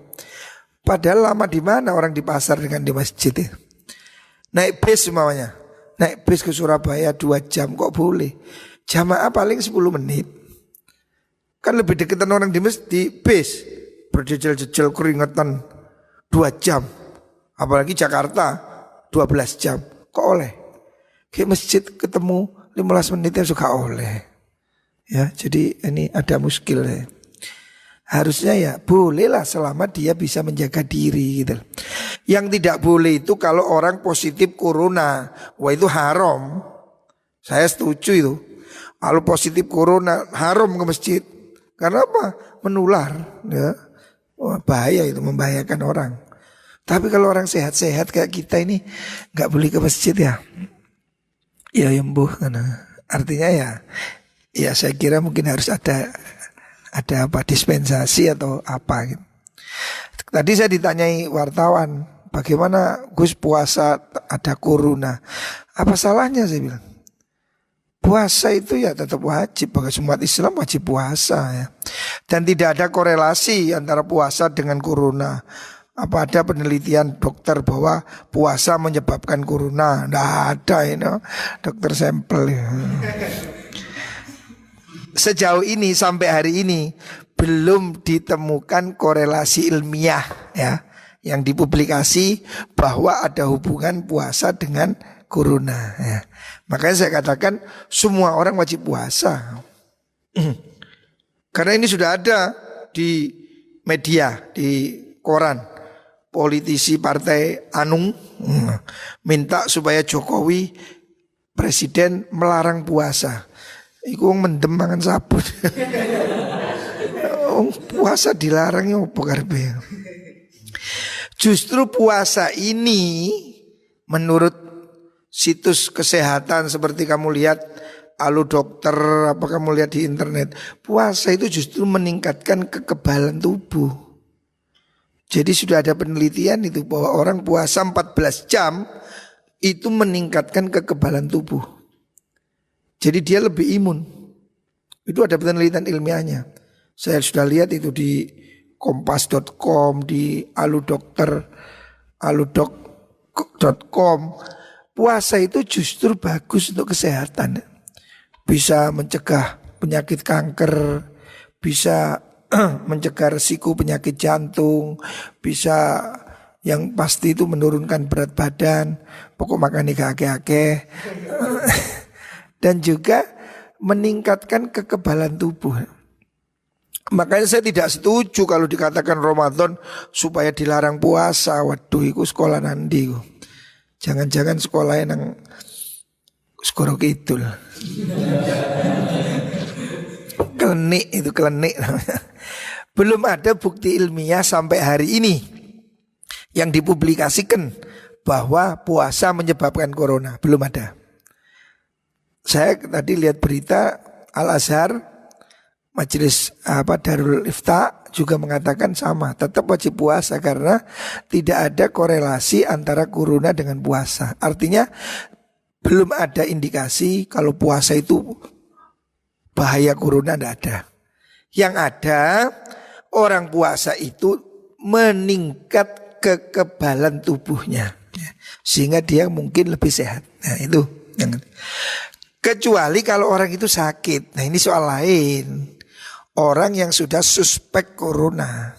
Padahal lama di mana orang di pasar dengan di masjid itu. Naik bis semuanya. naik bis ke Surabaya 2 jam kok boleh. Jamaah paling 10 menit. Kan lebih deketan orang di bis. Berjejel-jejel keringetan 2 jam. Apalagi Jakarta 12 jam. Kok oleh? Kayak masjid ketemu 15 menit ya suka oleh. Ya, jadi ini ada muskil ya. Harusnya ya bolehlah selama dia bisa menjaga diri gitu. Yang tidak boleh itu kalau orang positif corona. Wah itu haram. Saya setuju itu. Kalau positif corona haram ke masjid. Karena apa? Menular ya. Wah, bahaya itu, membahayakan orang. Tapi kalau orang sehat-sehat kayak kita ini gak boleh ke masjid ya. Ya yembuh karena artinya ya saya kira mungkin harus ada apa dispensasi atau apa gitu. Tadi saya ditanyai wartawan, bagaimana Gus puasa ada corona? Apa salahnya saya bilang? Puasa itu ya tetap wajib, bagi umat Islam wajib puasa ya. Dan tidak ada korelasi antara puasa dengan corona. Apa ada penelitian dokter bahwa puasa menyebabkan corona? Tidak ada ini, dokter sampel ya. Sejauh ini sampai hari ini belum ditemukan korelasi ilmiah ya yang dipublikasi bahwa ada hubungan puasa dengan corona ya. Makanya saya katakan semua orang wajib puasa. Karena ini sudah ada di media, di koran. Politisi partai Anung minta supaya Jokowi presiden melarang puasa. Iku mendem mangan sabun. Puasa dilarang ya apa karepe. Justru puasa ini menurut situs kesehatan seperti kamu lihat Alu Dokter, apa kamu lihat di internet, puasa itu justru meningkatkan kekebalan tubuh. Jadi sudah ada penelitian itu bahwa orang puasa 14 jam itu meningkatkan kekebalan tubuh. Jadi dia lebih imun. Itu ada penelitian ilmiahnya. Saya sudah lihat itu di kompas.com, di aludok.com. Puasa itu justru bagus untuk kesehatan. Bisa mencegah penyakit kanker, bisa mencegah resiko penyakit jantung, bisa yang pasti itu menurunkan berat badan, pokok makan ake-ake, dan juga meningkatkan kekebalan tubuh. Makanya saya tidak setuju kalau dikatakan Ramadan supaya dilarang puasa. Waduh, itu sekolah nanti. Jangan-jangan sekolahnya nang Skoro Kidul. Klenik itu klenik. Belum ada bukti ilmiah sampai hari ini yang dipublikasikan bahwa puasa menyebabkan corona. Belum ada. Saya tadi lihat berita Al-Azhar, Majelis Darul Ifta juga mengatakan sama, tetap wajib puasa karena tidak ada korelasi antara corona dengan puasa. Artinya belum ada indikasi kalau puasa itu bahaya corona, tidak ada. Yang ada orang puasa itu meningkat kekebalan tubuhnya sehingga dia mungkin lebih sehat. Nah itu yang kecuali kalau orang itu sakit. Nah ini soal lain. Orang yang sudah suspek corona.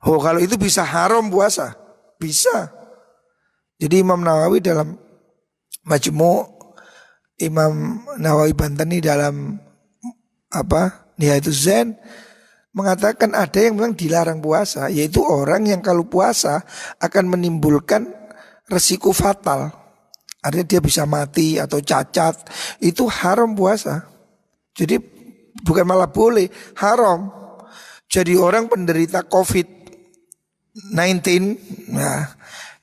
Oh kalau itu bisa haram puasa. Bisa. Jadi Imam Nawawi dalam Majmu' Imam Nawawi Bantani dalam Nihayatul Zain mengatakan ada yang memang dilarang puasa, yaitu orang yang kalau puasa akan menimbulkan resiko fatal. Artinya dia bisa mati atau cacat. Itu haram puasa. Jadi bukan malah boleh, haram. Jadi orang penderita COVID-19 nah,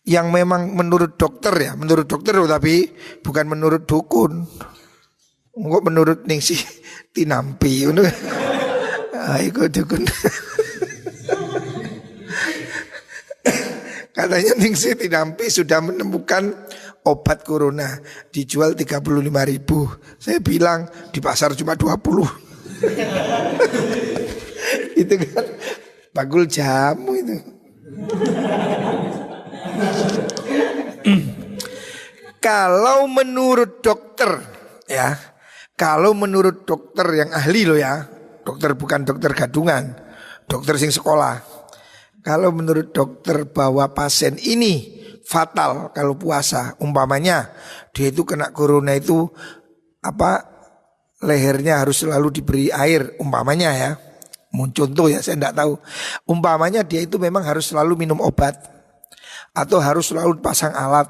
yang memang menurut dokter tapi bukan menurut dukun. Enggak menurut Ningsi Tinampi. Iku dukun. Katanya Ningsi Tinampi sudah menemukan obat corona dijual 35.000. Saya bilang di pasar cuma 20. Itu kan bagul jamu itu. Kalau menurut dokter ya, kalau menurut dokter yang ahli loh ya, dokter bukan dokter gadungan, dokter sing sekolah. Kalau menurut dokter bahwa pasien ini fatal kalau puasa, umpamanya dia itu kena corona itu lehernya harus selalu diberi air, umpamanya ya. Contoh ya, saya tidak tahu. Umpamanya dia itu memang harus selalu minum obat, atau harus selalu pasang alat,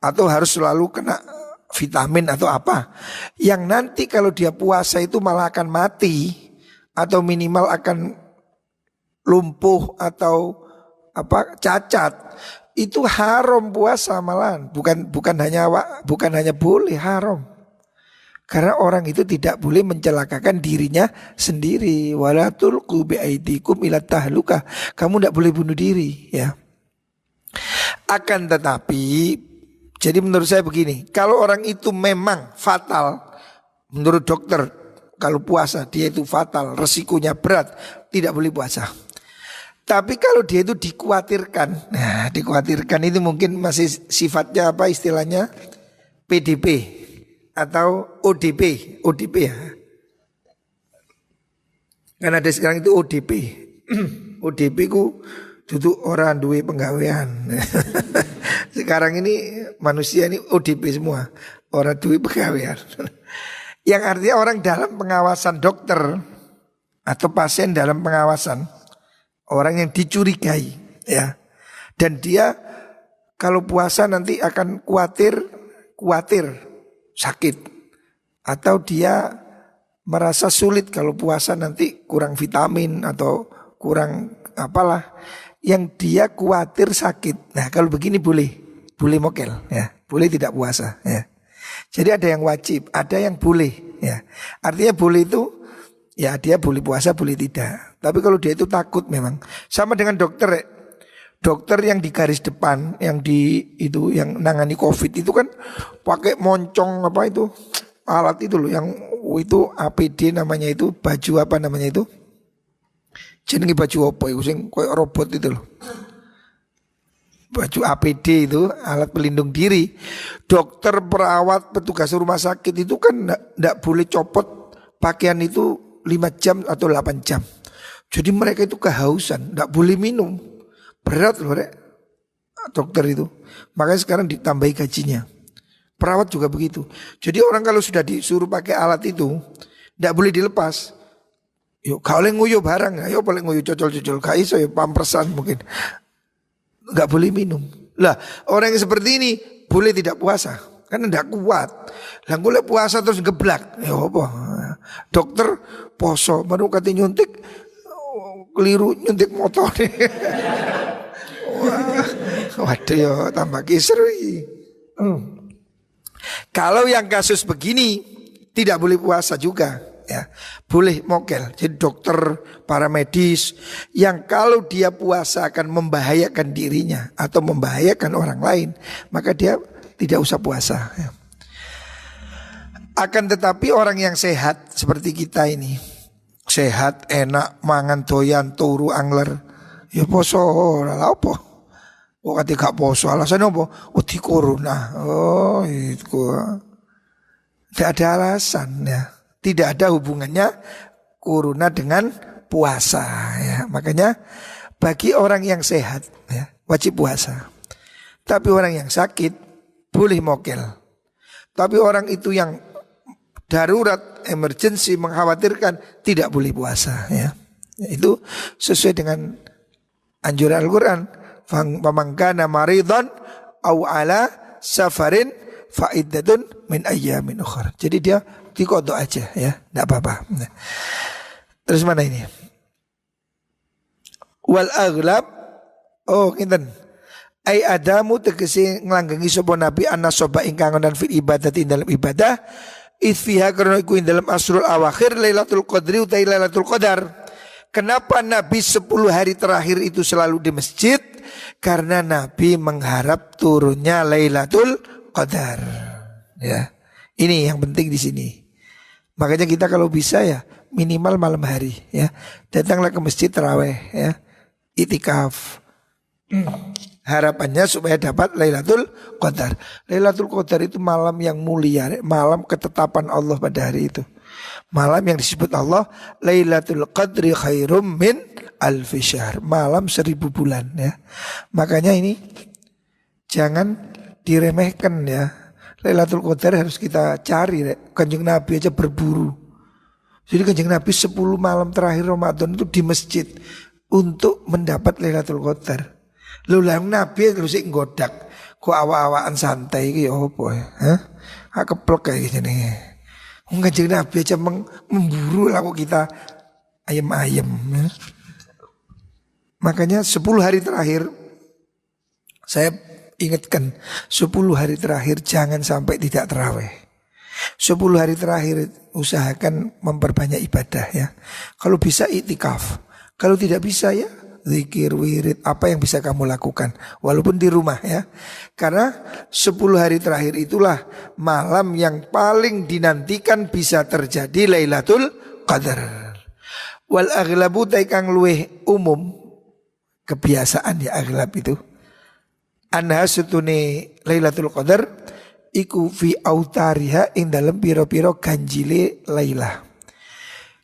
atau harus selalu kena vitamin atau apa, yang nanti kalau dia puasa itu malah akan mati, atau minimal akan lumpuh atau cacat, itu haram puasa malahan. Bukan hanya boleh, haram. Karena orang itu tidak boleh mencelakakan dirinya sendiri. Wala tulqu biaidikum ila tahluka. Kamu tidak boleh bunuh diri ya. Akan tetapi, jadi menurut saya begini, kalau orang itu memang fatal, menurut dokter kalau puasa dia itu fatal, resikonya berat, tidak boleh puasa. Tapi kalau dia itu dikhawatirkan, nah dikhawatirkan itu mungkin masih sifatnya istilahnya PDP atau ODP ya. Karena ada sekarang itu ODP. ODP ku duduk orang duwe penggawean. Sekarang ini manusia ini ODP semua, orang duwe penggawean. Yang artinya orang dalam pengawasan dokter atau pasien dalam pengawasan, orang yang dicurigai ya. Dan dia kalau puasa nanti akan khawatir sakit, atau dia merasa sulit kalau puasa nanti kurang vitamin atau kurang apalah, yang dia khawatir sakit. Nah kalau begini boleh mokel ya, boleh tidak puasa ya. Jadi ada yang wajib, ada yang boleh ya. Artinya boleh itu ya dia boleh puasa, boleh tidak. Tapi kalau dia itu takut, memang sama dengan dokter yang di garis depan, yang nangani COVID itu kan pakai moncong alat itu loh, yang itu APD namanya, itu baju apa namanya itu, jenenge baju apa itu sing koyo robot itu loh, baju APD itu alat pelindung diri. Dokter, perawat, petugas rumah sakit itu kan ndak boleh copot pakaian itu 5 jam atau 8 jam. Jadi mereka itu kehausan, ndak boleh minum. Berat loh dokter itu. Makanya sekarang ditambahi gajinya. Perawat juga begitu. Jadi orang kalau sudah disuruh pakai alat itu, tidak boleh dilepas. Yuk kalau nguyuh barang, ayo boleh nguyuh cocol-cocol, gak iso ya pampersan mungkin. Gak boleh minum. Lah orang yang seperti ini boleh tidak puasa, kan tidak kuat. Lah boleh puasa terus geblak. Ya apa? Dokter poso baru kata nyuntik, keliru nyuntik motor. Waduh ya tambah kisru. Kalau yang kasus begini tidak boleh puasa juga ya. Boleh mokel. Jadi dokter, para medis yang kalau dia puasa akan membahayakan dirinya atau membahayakan orang lain, maka dia tidak usah puasa ya. Akan tetapi orang yang sehat seperti kita ini, sehat, enak, mangan doyan, turu angler, ya poso ora apa. Oh ketika poso alasan apa? Oh di corona. Oh itu. Tidak ada alasan ya. Tidak ada hubungannya corona dengan puasa ya. Makanya bagi orang yang sehat ya, wajib puasa. Tapi orang yang sakit boleh mokel. Tapi orang itu yang darurat, emergency, mengkhawatirkan, tidak boleh puasa ya. Itu sesuai dengan anjuran Al-Quran. Famangkana maridhan au ala safarin fa'iddatun min ayyamin ukhra. Jadi dia dikodok aja ya, tidak apa-apa. Nah. Terus mana ini? Wal aghlab, oh kinten. Ai adamu tegese nglanggengi sapa nabi anna soba ingkang dan fil ibadah ing dalam ibadah isfiha karena iku ing dalam asrul awakhir Lailatul Qadri utai Lailatul Qadar. Kenapa Nabi 10 hari terakhir itu selalu di masjid? Karena Nabi mengharap turunnya Lailatul Qadar. Ya, ini yang penting di sini. Makanya kita kalau bisa ya minimal malam hari ya, datanglah ke masjid tarawih ya, itikaf. Harapannya supaya dapat Lailatul Qadar. Lailatul Qadar itu malam yang mulia, malam ketetapan Allah pada hari itu. Malam yang disebut Allah Lailatul Qadri khairum min alfi syahr, malam 1000 bulan ya. Makanya ini jangan diremehkan ya. Lailatul Qadar harus kita cari. Kanjeng Nabi aja berburu. Jadi kanjeng Nabi 10 malam terakhir Ramadan itu di masjid untuk mendapat Lailatul Qadar. Lho lah Nabi terus sik nggodak. Kok awak-awakan santai iki ya opo ya? Hah? Keplek kayak gini. Kanjeng Nabi aja memburu lah kok kita ayam-ayam ya. Makanya 10 hari terakhir saya ingatkan, 10 hari terakhir jangan sampai tidak terawih. 10 hari terakhir usahakan memperbanyak ibadah ya. Kalau bisa iktikaf, kalau tidak bisa ya zikir, wirid, apa yang bisa kamu lakukan walaupun di rumah ya. Karena 10 hari terakhir itulah malam yang paling dinantikan bisa terjadi Lailatul Qadar. Wal aghlabu taikang luweh umum, kebiasaan ya aghlab itu, anha setune Lailatul Qadar iku fi autariha ing dalem piro-piro ganjile Lailah.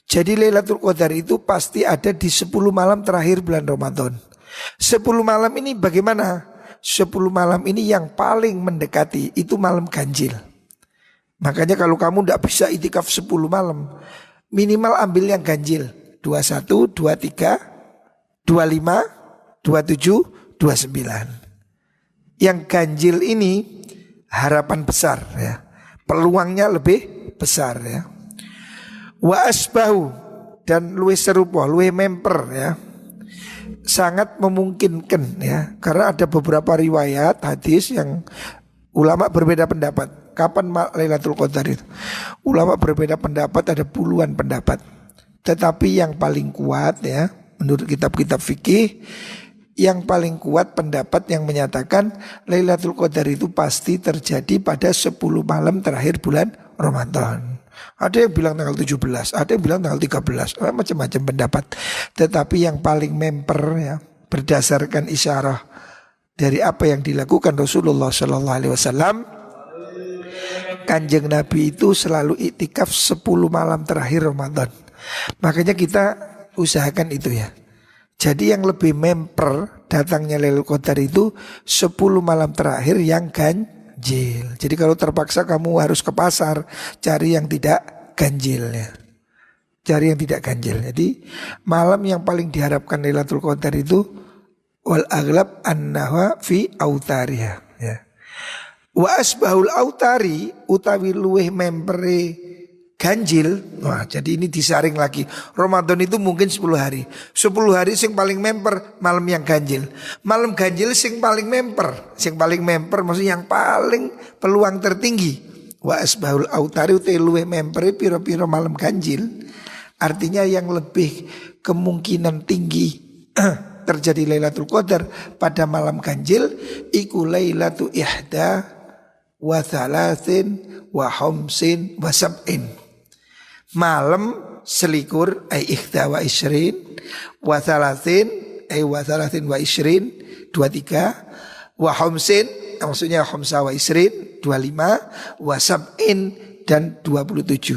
Jadi Lailatul Qadar itu pasti ada di 10 malam terakhir bulan Ramadan. 10 malam ini bagaimana? 10 malam ini yang paling mendekati itu malam ganjil. Makanya kalau kamu tidak bisa itikaf 10 malam, minimal ambil yang ganjil 21, 23, 25, 27, 29. Yang ganjil ini harapan besar ya. Peluangnya lebih besar ya. Wa asbahu, dan luwih serupa, luwih memper ya. Sangat memungkinkan ya. Karena ada beberapa riwayat hadis yang ulama berbeda pendapat. Kapan Lailatul Qadar itu? Ulama berbeda pendapat, ada puluhan pendapat. Tetapi yang paling kuat ya, menurut kitab-kitab fikih, yang paling kuat pendapat yang menyatakan Lailatul Qadar itu pasti terjadi pada 10 malam terakhir bulan Ramadan. Ada yang bilang tanggal 17, ada yang bilang tanggal 13, macam-macam pendapat. Tetapi yang paling memper ya, berdasarkan isyarah dari apa yang dilakukan Rasulullah SAW, Kanjeng Nabi itu selalu iktikaf 10 malam terakhir Ramadan. Makanya kita usahakan itu ya. Jadi yang lebih memper datangnya Lailatul Qadar itu 10 malam terakhir yang ganjil. Jadi kalau terpaksa kamu harus ke pasar, cari yang tidak ganjil ya. Cari yang tidak ganjil. Jadi malam yang paling diharapkan Lailatul Qadar itu wal aghlab annaha fi autariha ya. Wa asbahul autari utawi luweh mempere ganjil. Wah, jadi ini disaring lagi. Ramadan itu mungkin 10 hari. 10 hari sing paling memper malam yang ganjil. Malam ganjil sing paling memper. Sing paling memper maksudnya yang paling peluang tertinggi. Wa asbahul autari utai luweh memper piro-piro malam ganjil. Artinya yang lebih kemungkinan tinggi terjadi Lailatul Qadar pada malam ganjil iku Lailatu ihda wa thalathin wa khamsin wa sab'in. Malam selikur ay ikhda wa isrin wa thalathin ay wa thalathin wa isrin 23 wa khamsin maksudnya khamsa wa isrin 25 wa sab'in dan 27.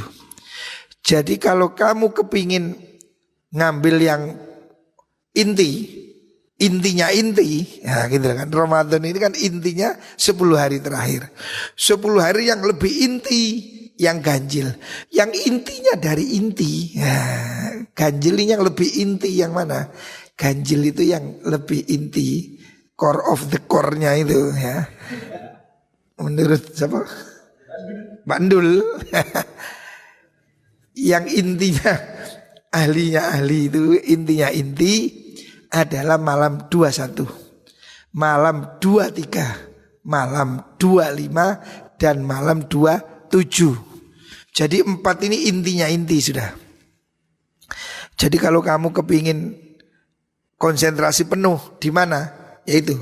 Jadi kalau kamu kepingin ngambil yang intinya inti ya gitu kan. Ramadan ini kan intinya 10 hari terakhir. 10 hari yang lebih inti yang ganjil. Yang intinya dari inti ya, ganjil ini yang lebih inti yang mana? Ganjil itu yang lebih inti, core of the core-nya itu ya. Menurut siapa? Bandul. Yang intinya ahlinya ahli itu intinya inti adalah malam 21, malam 23, malam 25 dan malam 27. Jadi 4 ini intinya inti sudah. Jadi kalau kamu kepingin konsentrasi penuh di mana? Yaitu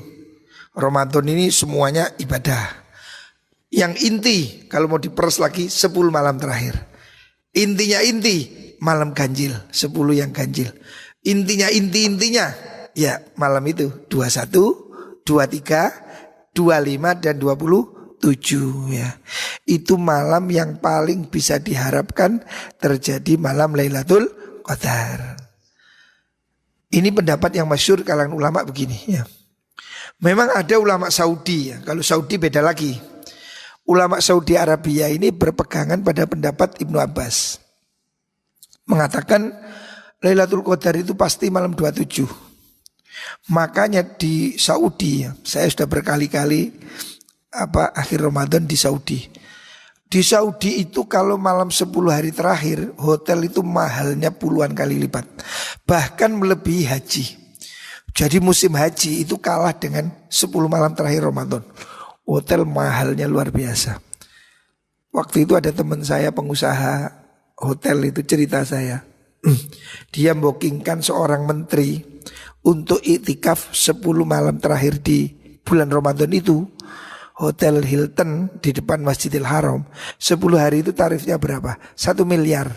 Ramadan ini semuanya ibadah. Yang inti kalau mau diperes lagi 10 malam terakhir. Intinya inti malam ganjil, 10 yang ganjil. Intinya intinya ya malam itu 21 23, 25 dan 27 ya. Itu malam yang paling bisa diharapkan terjadi malam Lailatul Qadar. Ini pendapat yang masyhur kalangan ulama begini ya. Memang ada ulama Saudi ya. Kalau Saudi beda lagi. Ulama Saudi Arabia ini berpegangan pada pendapat Ibnu Abbas. Mengatakan Lailatul Qadar itu pasti malam 27. Makanya di Saudi ya, saya sudah berkali-kali akhir Ramadan di Saudi. Di Saudi itu kalau malam 10 hari terakhir, hotel itu mahalnya puluhan kali lipat. Bahkan melebihi haji. Jadi musim haji itu kalah dengan 10 malam terakhir Ramadan. Hotel mahalnya luar biasa. Waktu itu ada teman saya pengusaha hotel itu cerita saya. Dia bookingkan seorang menteri untuk iktikaf 10 malam terakhir di bulan Ramadan itu. Hotel Hilton di depan Masjidil Haram 10 hari itu tarifnya berapa? 1 miliar.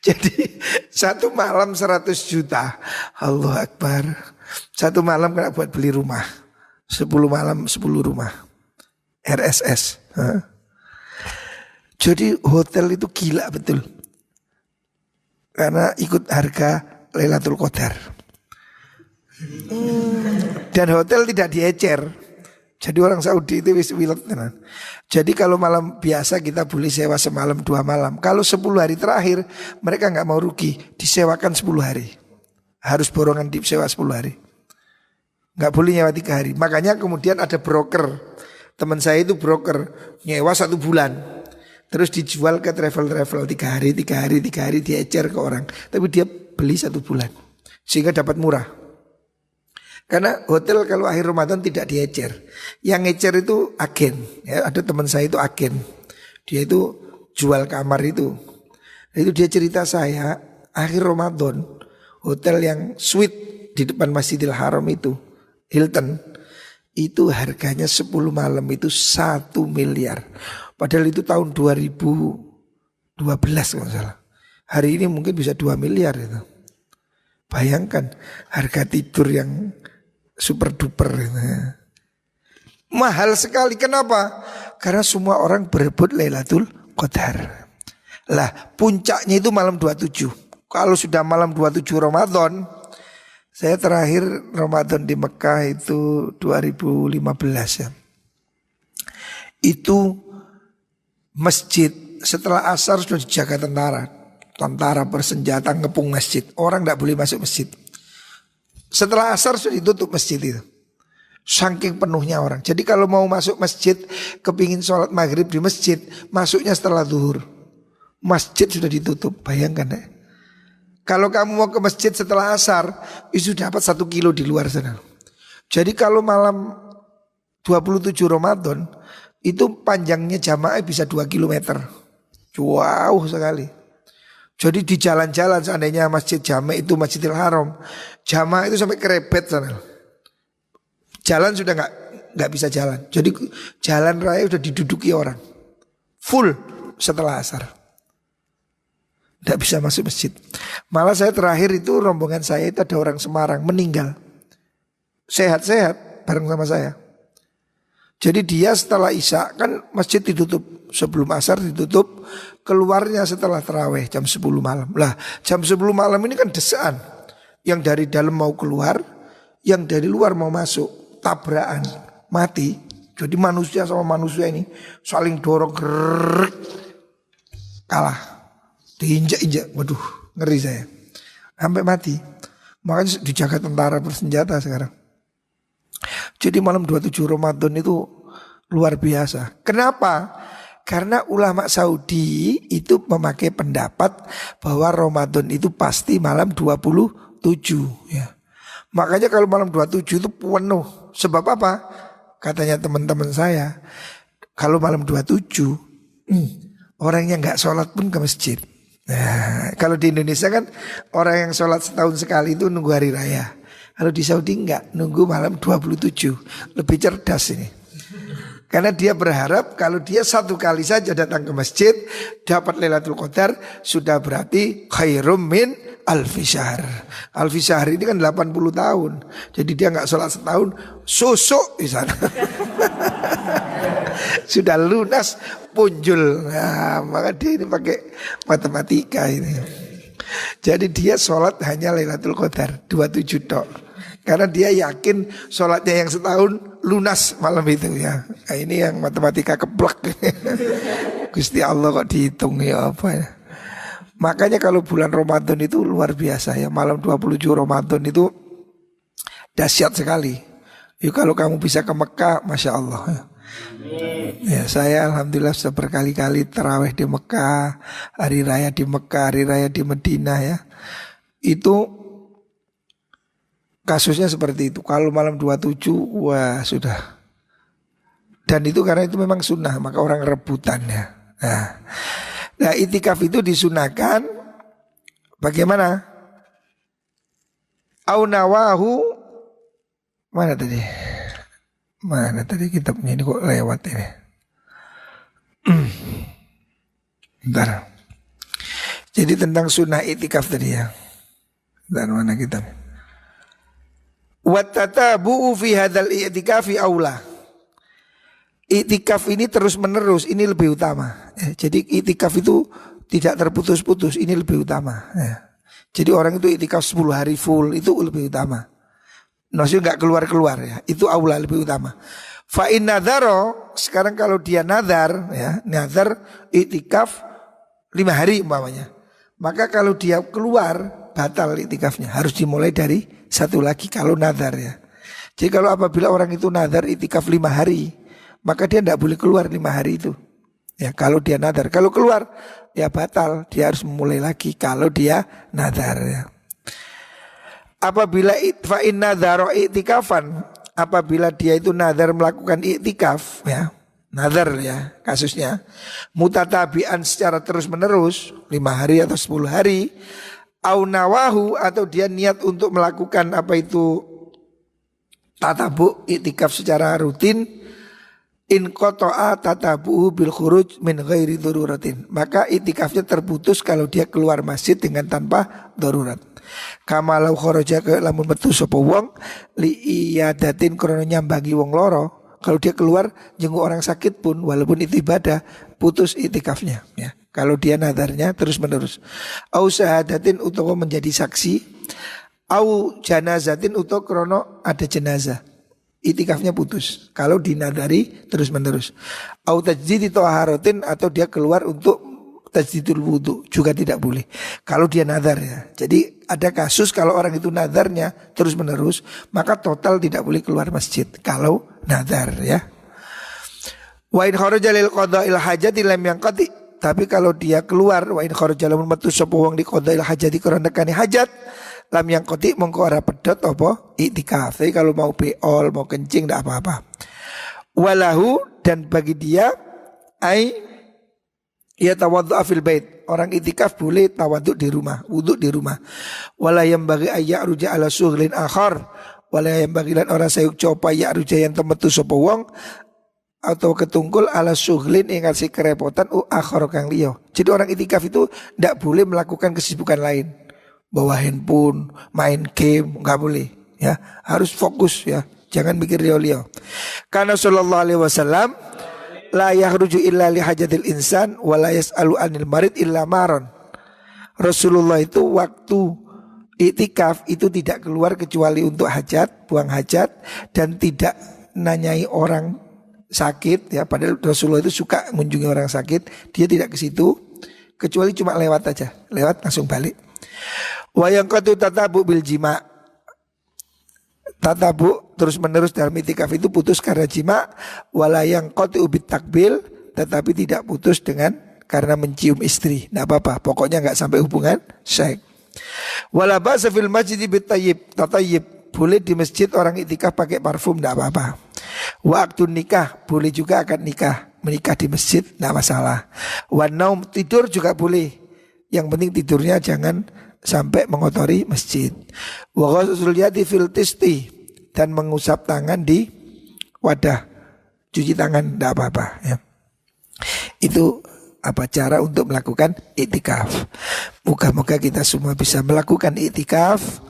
Jadi 1 malam 100 juta. Allah Akbar. 1 malam kena buat beli rumah. 10 malam 10 rumah RSS. Jadi hotel itu gila betul. Karena ikut harga Lailatul Qadar. Dan hotel tidak diecer. Jadi orang Saudi itu wis wilet tenan. Jadi kalau malam biasa kita boleh sewa semalam 2 malam. Kalau 10 hari terakhir mereka gak mau rugi, disewakan 10 hari. Harus borongan disewa 10 hari. Gak boleh nyewa 3 hari. Makanya kemudian ada broker. Teman saya itu broker, nyewa 1 bulan. Terus dijual ke travel-travel 3 hari, 3 hari, 3 hari diecer ke orang. Tapi dia beli 1 bulan sehingga dapat murah. Karena hotel kalau akhir Ramadan tidak diecer. Yang ngecer itu agen ya, ada teman saya itu agen. Dia itu jual kamar itu. Itu dia cerita saya akhir Ramadan hotel yang suite di depan Masjidil Haram itu Hilton itu harganya 10 malam itu 1 miliar. Padahal itu tahun 2012 kalau salah. Hari ini mungkin bisa 2 miliar itu. Bayangkan harga tidur yang super duper gitu. Mahal sekali. Kenapa? Karena semua orang berebut Lailatul Qadar. Lah puncaknya itu malam 27. Kalau sudah malam 27 Ramadan, saya terakhir Ramadan di Mekah itu 2015 ya. Itu masjid setelah asar sudah dijaga tentara. Tentara bersenjata ngepung masjid. Orang tidak boleh masuk masjid. Setelah asar sudah ditutup masjid itu. Saking penuhnya orang. Jadi kalau mau masuk masjid, kepingin sholat maghrib di masjid, masuknya setelah zuhur. Masjid sudah ditutup, bayangkan ya. Kalau kamu mau ke masjid setelah asar, itu dapat 1 kilo di luar sana. Jadi kalau malam 27 Ramadan, itu panjangnya jamaah bisa 2 kilometer. Jauh sekali. Jadi di jalan-jalan seandainya masjid jamaah itu Masjidil Haram, jamaah itu sampai kerebet sana. Jalan sudah nggak bisa jalan. Jadi jalan raya sudah diduduki orang. Full setelah asar. Tidak bisa masuk masjid. Malah saya terakhir itu rombongan saya itu ada orang Semarang meninggal. Sehat-sehat bareng sama saya. Jadi dia setelah Isya kan masjid ditutup. Sebelum asar ditutup. Keluarnya setelah tarawih jam 10 malam. Lah jam 10 malam ini kan desaan. Yang dari dalam mau keluar, yang dari luar mau masuk. Tabrakan, mati. Jadi manusia sama manusia ini saling dorong, gerrrr, kalah. Diinjak-injak, waduh ngeri saya. Sampai mati. Makanya dijaga tentara bersenjata sekarang. Jadi malam 27 Ramadan itu luar biasa. Kenapa? Karena ulama Saudi itu memakai pendapat bahwa Ramadan itu pasti malam 27 ya. Makanya kalau malam 27 itu penuh. Sebab apa? Katanya teman-teman saya, kalau malam 27 orang yang gak sholat pun ke masjid. Nah, kalau di Indonesia kan orang yang sholat setahun sekali itu nunggu hari raya. Kalau di Saudi enggak, nunggu malam 27. Lebih cerdas ini. Karena dia berharap kalau dia 1 kali saja datang ke masjid dapat Lailatul Qadar, sudah berarti khairum min alfi syahr. Alfi syahr ini kan 80 tahun. Jadi dia nggak sholat setahun, susuk di sana. Sudah lunas punjul. Nah, maka dia ini pakai matematika ini. Jadi dia sholat hanya Lailatul Qadar 27 tok. Karena dia yakin sholatnya yang setahun lunas malam itu ya. Nah, ini yang matematika keblek. Gusti Allah kok dihitung ya apa ya. Makanya kalau bulan Ramadan itu luar biasa ya. Malam 27 Ramadan itu dahsyat sekali. Ya, kalau kamu bisa ke Mekah, Masya Allah ya. Ya, saya alhamdulillah sudah berkali-kali tarawih di Mekah, hari raya di Mekah, hari raya di Madinah ya. Itu kasusnya seperti itu. Kalau malam 27, wah sudah. Dan itu karena itu memang sunnah, maka orang rebutan ya. Nah, itikaf itu disunahkan bagaimana? Au nawahu, mana tadi? Mana tadi kitabnya ini kok lewat ini? Bentar. Jadi tentang sunnah itikaf tadi ya. Dan mana kitab? Wattatabu'u fi hadzal i'tikafi aula. I'tikaf ini terus menerus, ini lebih utama. Jadi i'tikaf itu tidak terputus-putus, ini lebih utama. Jadi orang itu i'tikaf 10 hari full, itu lebih utama. Maksudnya gak keluar-keluar ya, itu aula lebih utama. Fa'in nadharo, sekarang kalau dia nadhar ya, nadhar i'tikaf 5 hari umpamanya. Maka kalau dia keluar batal i'tikafnya, harus dimulai dari satu lagi kalau nadhar ya. Jadi kalau apabila orang itu nadhar i'tikaf 5 hari, maka dia tidak boleh keluar 5 hari itu. Ya kalau dia nadhar, kalau keluar ya batal, dia harus memulai lagi kalau dia nadhar ya. Apabila fa'in nadharo i'tikafan, apabila dia itu nadhar melakukan i'tikaf ya, nadhar ya kasusnya, mutatabian secara terus menerus 5 hari atau 10 hari, au nawahu atau dia niat untuk melakukan apa itu tatabu i'tikaf secara rutin, in qata'a tatabuhu bil khuruj min ghairi daruratin, maka i'tikafnya terputus kalau dia keluar masjid dengan tanpa darurat. Kamalau kharaja ke lamun metu sapa wong li iyadatin krana nyambangi wong loro, kalau dia keluar jenguk orang sakit pun walaupun itu ibadah, putus i'tikafnya ya. Kalau dia nadarnya terus menerus. Au syahadatin utawa menjadi saksi, au janazatin utawa krono ada jenazah, i'tikafnya putus kalau dinadari terus menerus. Au tajdidi taharatin atau dia keluar untuk tajdidul wudu juga tidak boleh kalau dia nadar ya. Jadi ada kasus kalau orang itu nadarnya terus menerus, maka total tidak boleh keluar masjid kalau nadar ya. Wa in kharaja lil qada'il hajati lam yanqati, tapi kalau dia keluar wa in kharaja lamun metu sapa wong li qada'il hajati karena nekani hajat, lam yanqati mongko ora pedhot apa i'tikaf. Jadi kalau mau beol, mau kencing tidak apa-apa. Walahu, dan bagi dia ai ya tawaddu'a fil bait, orang itikaf boleh tawaddu di rumah, wudhu di rumah. Wala yang bagi ayya ruja ala sughlin akhar, wala yang bagi lan orang sayuk copa ya ruja yang temetu sapa wong atau ketungkul ala sughlin yang ngasih kerepotan akhar kang liya. Jadi orang itikaf itu tidak boleh melakukan kesibukan lain, bawa handphone, main game, enggak boleh ya, harus fokus ya, jangan mikir liya-liya. Karena sallallahu alaihi wasallam la yakhruju illa li hajatil insan wa la yas'alu anil marid illa maron. Rasulullah itu waktu i'tikaf itu tidak keluar kecuali untuk hajat, buang hajat, dan tidak nanyai orang sakit ya. Padahal Rasulullah itu suka mengunjungi orang sakit, dia tidak ke situ kecuali cuma lewat aja, lewat langsung balik. Wa yanqatu tatabu bil jima', tatabu terus menerus dalam itikaf itu putus karena jima, wala yang qati ubit takbil, tetapi tidak putus dengan karena mencium istri. Tidak apa-apa, pokoknya nggak sampai hubungan seks. Wala ba'sa fil masjid bit tayyib, tatayyib, boleh di masjid orang itikaf pakai parfum, tidak apa-apa. Waktu nikah boleh juga akan nikah, menikah di masjid tidak masalah. Wa naum, tidur juga boleh, yang penting tidurnya jangan sampai mengotori masjid. Wa ghaslul yadi fil tisti, dan mengusap tangan di wadah cuci tangan tidak apa-apa ya. Itu apa cara untuk melakukan i'tikaf. Moga-moga kita semua bisa melakukan iktikaf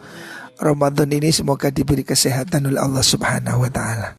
Ramadan ini, semoga diberi kesehatan oleh Allah Subhanahu wa taala.